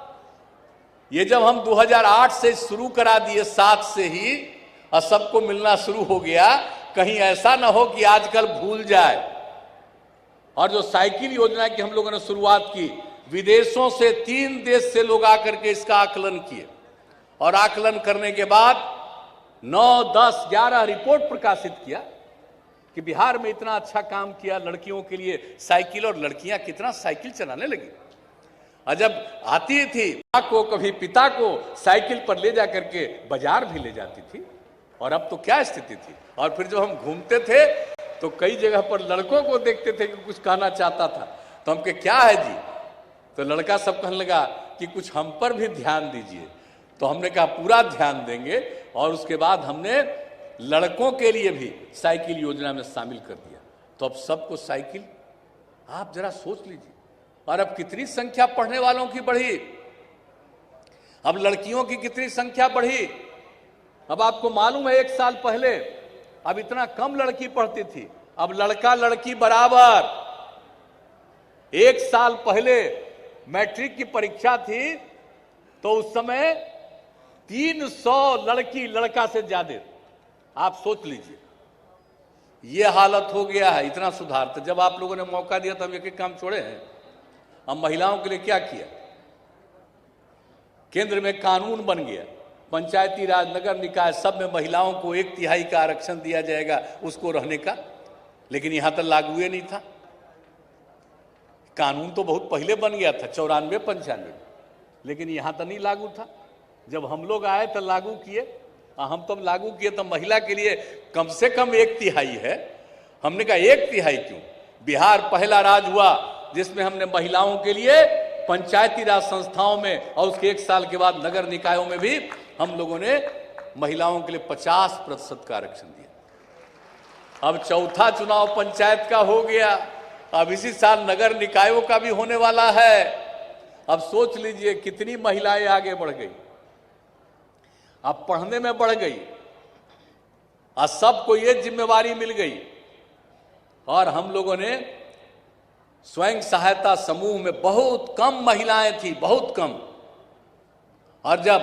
B: ये जब हम 2008 से शुरू करा दिए, 7 से ही, और सबको मिलना शुरू हो गया, कहीं ऐसा ना हो कि आजकल भूल जाए। और जो साइकिल योजना की हम लोगों ने शुरुआत की, विदेशों से 3 देश से लोग आकर के इसका आकलन किए, और आकलन करने के बाद 9, 10, 11 रिपोर्ट प्रकाशित किया कि बिहार में इतना अच्छा काम किया लड़कियों के लिए साइकिल, और लड़कियां कितना साइकिल चलाने लगी। और जब आती थी माँ को, कभी पिता को साइकिल पर ले जा करके बाजार भी ले जाती थी। और अब तो क्या स्थिति थी। और फिर जब हम घूमते थे तो कई जगह पर लड़कों को देखते थे कि कुछ कहना चाहता था, तो हम कहे क्या है जी, तो लड़का सब कहने लगा कि कुछ हम पर भी ध्यान दीजिए। तो हमने कहा पूरा ध्यान देंगे, और उसके बाद हमने लड़कों के लिए भी साइकिल योजना में शामिल कर दिया। तो अब सबको साइकिल, आप जरा सोच लीजिए। और अब कितनी संख्या पढ़ने वालों की बढ़ी, अब लड़कियों की कितनी संख्या बढ़ी। अब आपको मालूम है 1 साल पहले अब इतना कम लड़की पढ़ती थी, अब लड़का लड़की बराबर। 1 साल पहले मैट्रिक की परीक्षा थी तो उस समय 300 लड़की लड़का से ज्यादा। आप सोच लीजिए, ये हालत हो गया है। इतना सुधार। तो जब आप लोगों ने मौका दिया तो हम एक एक काम छोड़े हैं। हम महिलाओं के लिए क्या किया, केंद्र में कानून बन गया, पंचायती राज, नगर निकाय सब में महिलाओं को 1/3 का आरक्षण दिया जाएगा उसको रहने का। लेकिन यहां तक लागू ही नहीं था। कानून तो बहुत पहले बन गया था, 94, 95, लेकिन यहां तक नहीं लागू था। जब हम लोग आए तो लागू किए, और हम तब लागू किए तो महिला के लिए कम से कम 1/3 है। हमने कहा 1/3 क्यों। बिहार पहला राज्य हुआ जिसमें हमने महिलाओं के लिए पंचायती राज संस्थाओं में, और उसके 1 साल के बाद नगर निकायों में भी हम लोगों ने महिलाओं के लिए 50% का आरक्षण दिया। अब चौथा चुनाव पंचायत का हो गया, अब इसी साल नगर निकायों का भी होने वाला है। अब सोच लीजिए कितनी महिलाएं आगे बढ़ गई, अब पढ़ने में बढ़ गई, और सबको ये जिम्मेवारी मिल गई। और हम लोगों ने स्वयं सहायता समूह में बहुत कम महिलाएं थी, बहुत कम। और जब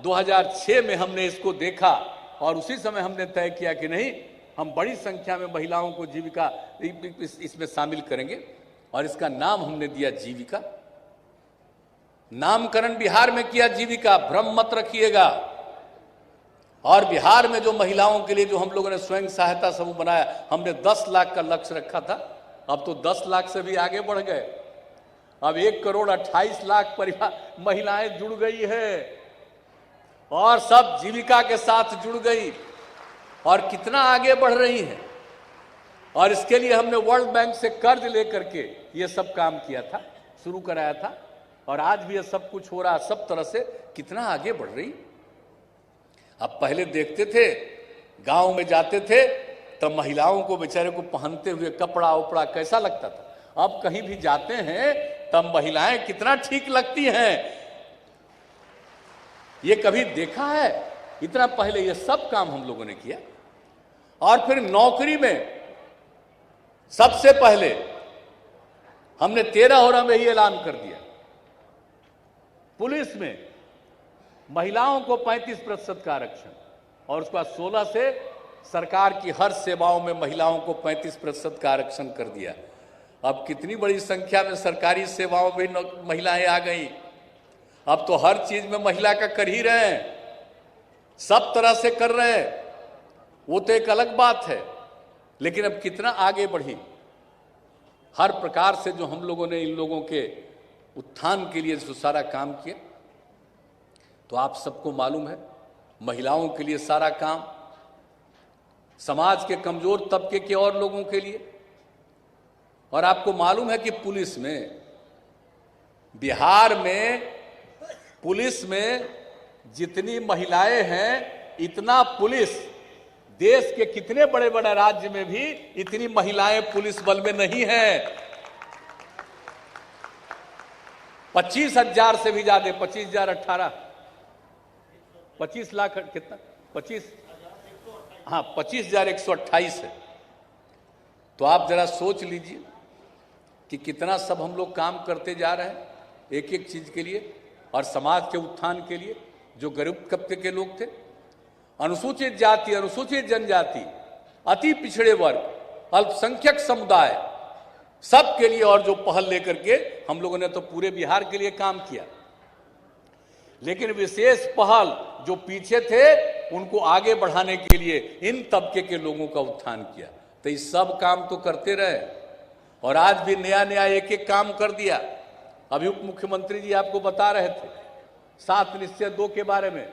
B: 2006 में हमने इसको देखा, और उसी समय हमने तय किया कि नहीं, हम बड़ी संख्या में महिलाओं को जीविका इसमें शामिल करेंगे, और इसका नाम हमने दिया जीविका। नामकरण बिहार में किया जीविका, भ्रम मत रखिएगा। और बिहार में जो महिलाओं के लिए जो हम लोगों ने स्वयं सहायता समूह बनाया, हमने 10 लाख का लक्ष्य रखा था, अब तो 10 लाख से भी आगे बढ़ गए। अब 1,28,00,000 परिवार महिलाएं जुड़ गई है, और सब जीविका के साथ जुड़ गई, और कितना आगे बढ़ रही हैं। और इसके लिए हमने वर्ल्ड बैंक से कर्ज लेकर के ये सब काम किया था, शुरू कराया था, और आज भी ये सब कुछ हो रहा, सब तरह से कितना आगे बढ़ रही। अब पहले देखते थे, गांव में जाते थे तब महिलाओं को बेचारे को पहनते हुए कपड़ा उपड़ा कैसा लगता था। अब कहीं भी जाते हैं तब महिलाएं कितना ठीक लगती हैं, ये कभी देखा है। इतना पहले ये सब काम हम लोगों ने किया। और फिर नौकरी में सबसे पहले हमने 13 में ही ऐलान कर दिया, पुलिस में महिलाओं को 35% का आरक्षण, और उसके बाद 16 से सरकार की हर सेवाओं में महिलाओं को 35% का आरक्षण कर दिया। अब कितनी बड़ी संख्या में सरकारी सेवाओं में महिलाएं आ गई। अब तो हर चीज में महिला का कर ही रहे हैं, सब तरह से कर रहे हैं, वो तो एक अलग बात है। लेकिन अब कितना आगे बढ़ी, हर प्रकार से जो हम लोगों ने इन लोगों के उत्थान के लिए जो सारा काम किया। तो आप सबको मालूम है, महिलाओं के लिए सारा काम, समाज के कमजोर तबके के और लोगों के लिए। और आपको मालूम है कि पुलिस में, बिहार में पुलिस में जितनी महिलाएं हैं, इतना पुलिस देश के कितने बड़े बड़े राज्य में भी इतनी महिलाएं पुलिस बल में नहीं हैं। 25,000 से भी ज्यादा, 25,018, 25 लाख कितना, 25,128 है। तो आप जरा सोच लीजिए कि कितना सब हम लोग काम करते जा रहे हैं। एक एक चीज के लिए, और समाज के उत्थान के लिए। जो गरीब तबके के लोग थे, अनुसूचित जाति, अनुसूचित जनजाति, अति पिछड़े वर्ग, अल्पसंख्यक समुदाय, सबके लिए और जो पहल लेकर के हम लोगों ने तो पूरे बिहार के लिए काम किया, लेकिन विशेष पहल जो पीछे थे उनको आगे बढ़ाने के लिए इन तबके के लोगों का उत्थान किया। तो ये सब काम तो करते रहे, और आज भी नया नया एक एक काम कर दिया। अभी उप मुख्यमंत्री जी आपको बता रहे थे 7 निश्चय 2 के बारे में,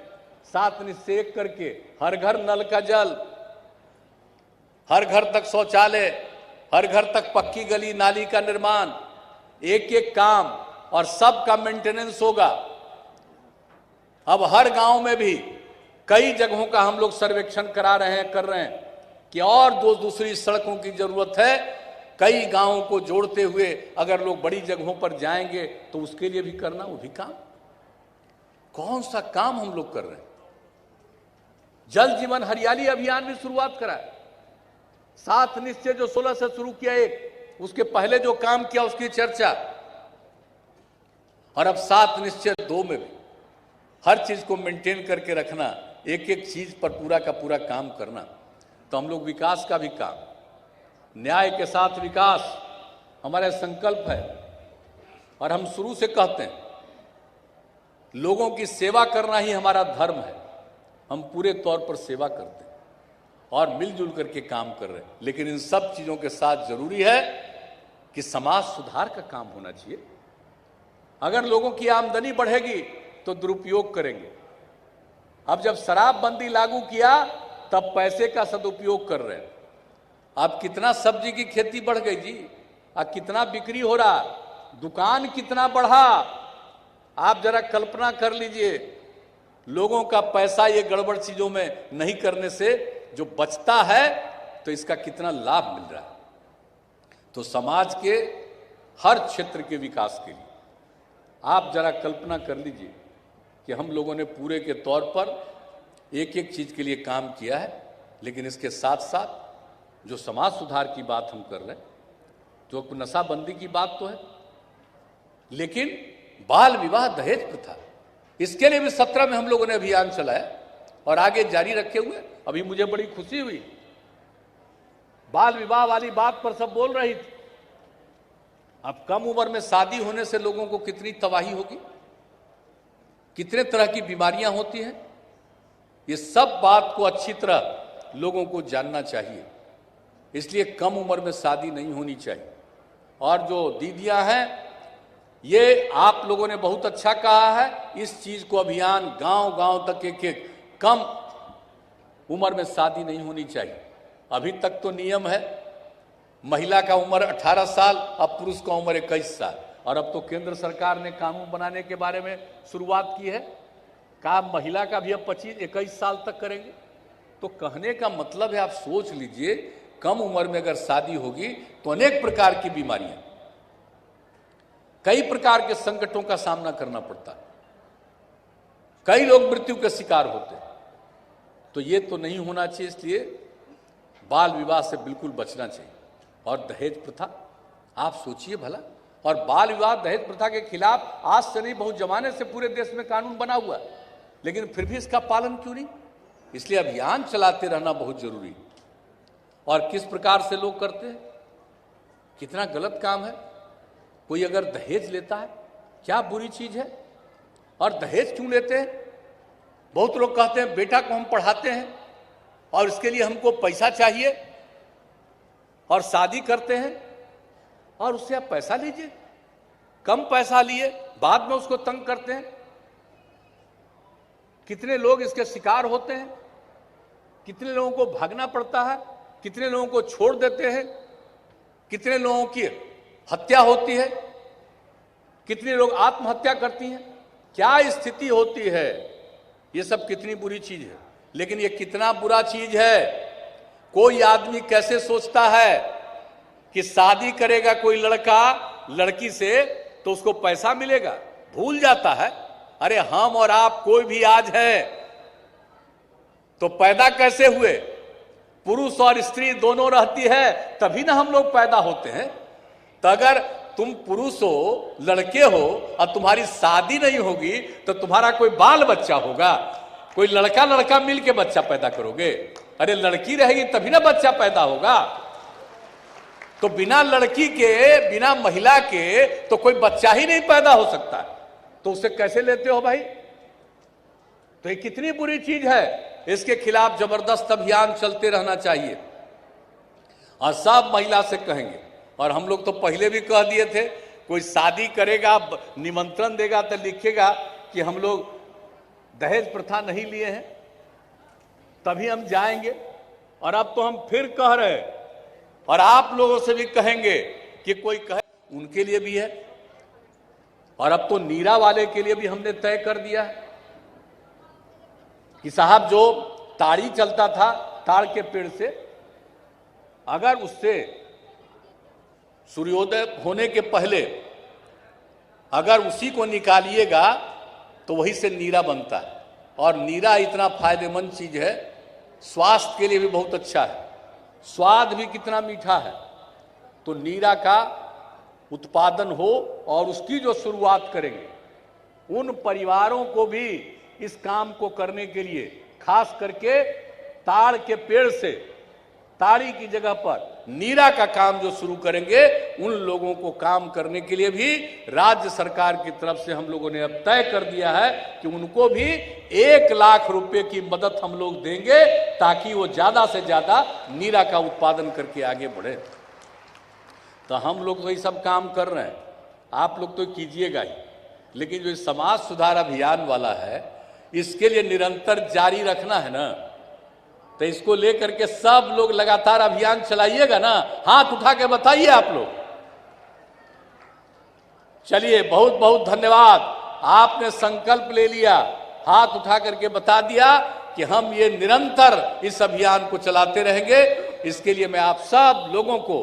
B: 7 निश्चय 1 करके हर घर नल का जल, हर घर तक शौचालय, हर घर तक पक्की गली नाली का निर्माण, एक एक काम, और सबका मेंटेनेंस होगा। अब हर गांव में भी कई जगहों का हम लोग सर्वेक्षण करा रहे हैं, कर रहे हैं कि और दूसरी सड़कों की जरूरत है। कई गांवों को जोड़ते हुए अगर लोग बड़ी जगहों पर जाएंगे तो उसके लिए भी करना, वो भी काम। कौन सा काम हम लोग कर रहे हैं? जल जीवन हरियाली अभियान भी शुरुआत करा है। 7 निश्चय जो 16 से शुरू किया, एक उसके पहले जो काम किया उसकी चर्चा, और अब 7 निश्चय 2 में भी हर चीज को मेंटेन करके रखना, एक एक चीज पर पूरा का पूरा काम करना। तो हम लोग विकास का भी काम, न्याय के साथ विकास हमारा संकल्प है, और हम शुरू से कहते हैं लोगों की सेवा करना ही हमारा धर्म है। हम पूरे तौर पर सेवा करते हैं और मिलजुल करके काम कर रहे हैं, लेकिन इन सब चीजों के साथ जरूरी है कि समाज सुधार का काम होना चाहिए। अगर लोगों की आमदनी बढ़ेगी तो दुरुपयोग करेंगे। अब जब शराबबंदी लागू किया तब पैसे का सदुपयोग कर रहे हैं। अब कितना सब्जी की खेती बढ़ गई जी, अब कितना बिक्री हो रहा, दुकान कितना बढ़ा, आप जरा कल्पना कर लीजिए। लोगों का पैसा ये गड़बड़ चीजों में नहीं करने से जो बचता है तो इसका कितना लाभ मिल रहा है। तो समाज के हर क्षेत्र के विकास के लिए आप जरा कल्पना कर लीजिए कि हम लोगों ने पूरे के तौर पर एक एक चीज के लिए काम किया है, लेकिन इसके साथ साथ जो समाज सुधार की बात हम कर रहे हैं, जो नशाबंदी की बात तो है, लेकिन बाल विवाह दहेज प्रथा, इसके लिए भी 17 में हम लोगों ने अभियान चलाया और आगे जारी रखे हुए। अभी मुझे बड़ी खुशी हुई, बाल विवाह वाली बात पर सब बोल रही थी। अब कम उम्र में शादी होने से लोगों को कितनी तबाही होगी, कितने तरह की बीमारियां होती हैं, ये सब बात को अच्छी तरह लोगों को जानना चाहिए। इसलिए कम उम्र में शादी नहीं होनी चाहिए। और जो दीदियां हैं, ये आप लोगों ने बहुत अच्छा कहा है, इस चीज को अभियान गांव-गांव तक एक कम उम्र में शादी नहीं होनी चाहिए। अभी तक तो नियम है महिला का उम्र 18 साल, अब पुरुष का उम्र 21 साल, और अब तो केंद्र सरकार ने कानून बनाने के बारे में शुरुआत की है, कहा महिला का भी अब 25-21 साल तक करेंगे। तो कहने का मतलब है, आप सोच लीजिए, कम उम्र में अगर शादी होगी तो अनेक प्रकार की बीमारियां, कई प्रकार के संकटों का सामना करना पड़ता है, कई लोग मृत्यु के शिकार होते हैं। तो ये तो नहीं होना चाहिए, इसलिए बाल विवाह से बिल्कुल बचना चाहिए। और दहेज प्रथा, आप सोचिए भला, और बाल विवाह दहेज प्रथा के खिलाफ आज से नहीं, बहुत जमाने से पूरे देश में कानून बना हुआ है, लेकिन फिर भी इसका पालन क्यों नहीं? इसलिए अभियान चलाते रहना बहुत जरूरी है। और किस प्रकार से लोग करते हैं, कितना गलत काम है। कोई अगर दहेज लेता है, क्या बुरी चीज है, और दहेज क्यों लेते हैं? बहुत लोग कहते हैं बेटा को हम पढ़ाते हैं और इसके लिए हमको पैसा चाहिए, और शादी करते हैं और उससे आप पैसा लीजिए, कम पैसा लिए, बाद में उसको तंग करते हैं। कितने लोग इसके शिकार होते हैं, कितने लोगों को भागना पड़ता है, कितने लोगों को छोड़ देते हैं, कितने लोगों की हत्या होती है, कितने लोग आत्महत्या करती हैं, क्या स्थिति होती है। ये सब कितनी बुरी चीज है। लेकिन ये कितना बुरा चीज है, कोई आदमी कैसे सोचता है कि शादी करेगा कोई लड़का लड़की से तो उसको पैसा मिलेगा, भूल जाता है अरे हम और आप कोई भी आज है तो पैदा कैसे हुए, पुरुष और स्त्री दोनों रहती है तभी ना हम लोग पैदा होते हैं। तो अगर तुम पुरुष हो, लड़के हो, और तुम्हारी शादी नहीं होगी तो तुम्हारा कोई बाल बच्चा होगा? कोई लड़का लड़का मिल के बच्चा पैदा करोगे? अरे लड़की रहेगी तभी ना बच्चा पैदा होगा। तो बिना लड़की के, बिना महिला के तो कोई बच्चा ही नहीं पैदा हो सकता। तो उसे कैसे लेते हो भाई? तो ये कितनी बुरी चीज है। इसके खिलाफ जबरदस्त अभियान चलते रहना चाहिए और सब महिला से कहेंगे। और हम लोग तो पहले भी कह दिए थे, कोई शादी करेगा, निमंत्रण देगा तो लिखेगा कि हम लोग दहेज प्रथा नहीं लिए हैं, तभी हम जाएंगे। और अब तो हम फिर कह रहे हैं और आप लोगों से भी कहेंगे कि कोई कहे, उनके लिए भी है। और अब तो नीरा वाले के लिए भी हमने तय कर दिया है कि साहब जो ताड़ी चलता था ताड़ के पेड़ से, अगर उससे सूर्योदय होने के पहले अगर उसी को निकालिएगा तो वही से नीरा बनता है। और नीरा इतना फायदेमंद चीज है, स्वास्थ्य के लिए भी बहुत अच्छा है, स्वाद भी कितना मीठा है। तो नीरा का उत्पादन हो और उसकी जो शुरुआत करेंगे, उन परिवारों को भी इस काम को करने के लिए, खास करके ताड़ के पेड़ से ताड़ी की जगह पर नीरा का काम जो शुरू करेंगे, उन लोगों को काम करने के लिए भी राज्य सरकार की तरफ से हम लोगों ने अब तय कर दिया है कि उनको भी 1 लाख रुपए की मदद हम लोग देंगे, ताकि वो ज्यादा से ज्यादा नीरा का उत्पादन करके आगे बढ़े। तो हम लोग तो ये सब काम कर रहे हैं, आप लोग तो कीजिएगा ही। लेकिन जो समाज सुधार अभियान वाला है, इसके लिए निरंतर जारी रखना है ना। तो इसको लेकर के सब लोग लगातार अभियान चलाइएगा ना। हाथ उठा के बताइए आप लोग। चलिए, बहुत बहुत धन्यवाद। आपने संकल्प ले लिया, हाथ उठा करके बता दिया कि हम ये निरंतर इस अभियान को चलाते रहेंगे। इसके लिए मैं आप सब लोगों को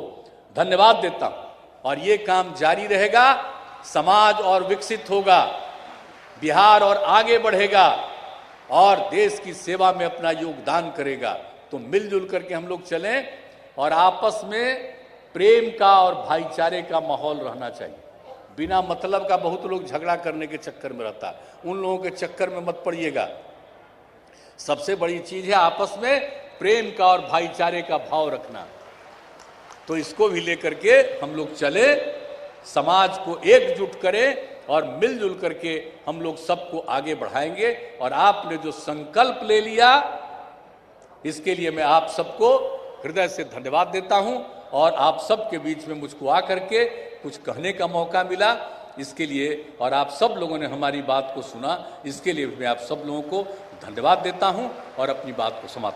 B: धन्यवाद देता हूं। और ये काम जारी रहेगा, समाज और विकसित होगा, बिहार और आगे बढ़ेगा और देश की सेवा में अपना योगदान करेगा। तो मिलजुल करके हम लोग चलें और आपस में प्रेम का और भाईचारे का माहौल रहना चाहिए। बिना मतलब का बहुत लोग झगड़ा करने के चक्कर में रहता है, उन लोगों के चक्कर में मत पड़िएगा। सबसे बड़ी चीज है आपस में प्रेम का और भाईचारे का भाव रखना। तो इसको भी लेकर के हम लोग चले, समाज को एकजुट करें और मिलजुल करके हम लोग सबको आगे बढ़ाएंगे। और आपने जो संकल्प ले लिया, इसके लिए मैं आप सबको हृदय से धन्यवाद देता हूं। और आप सबके बीच में मुझको आकर के कुछ कहने का मौका मिला, इसके लिए, और आप सब लोगों ने हमारी बात को सुना, इसके लिए मैं आप सब लोगों को धन्यवाद देता हूं और अपनी बात को समाप्त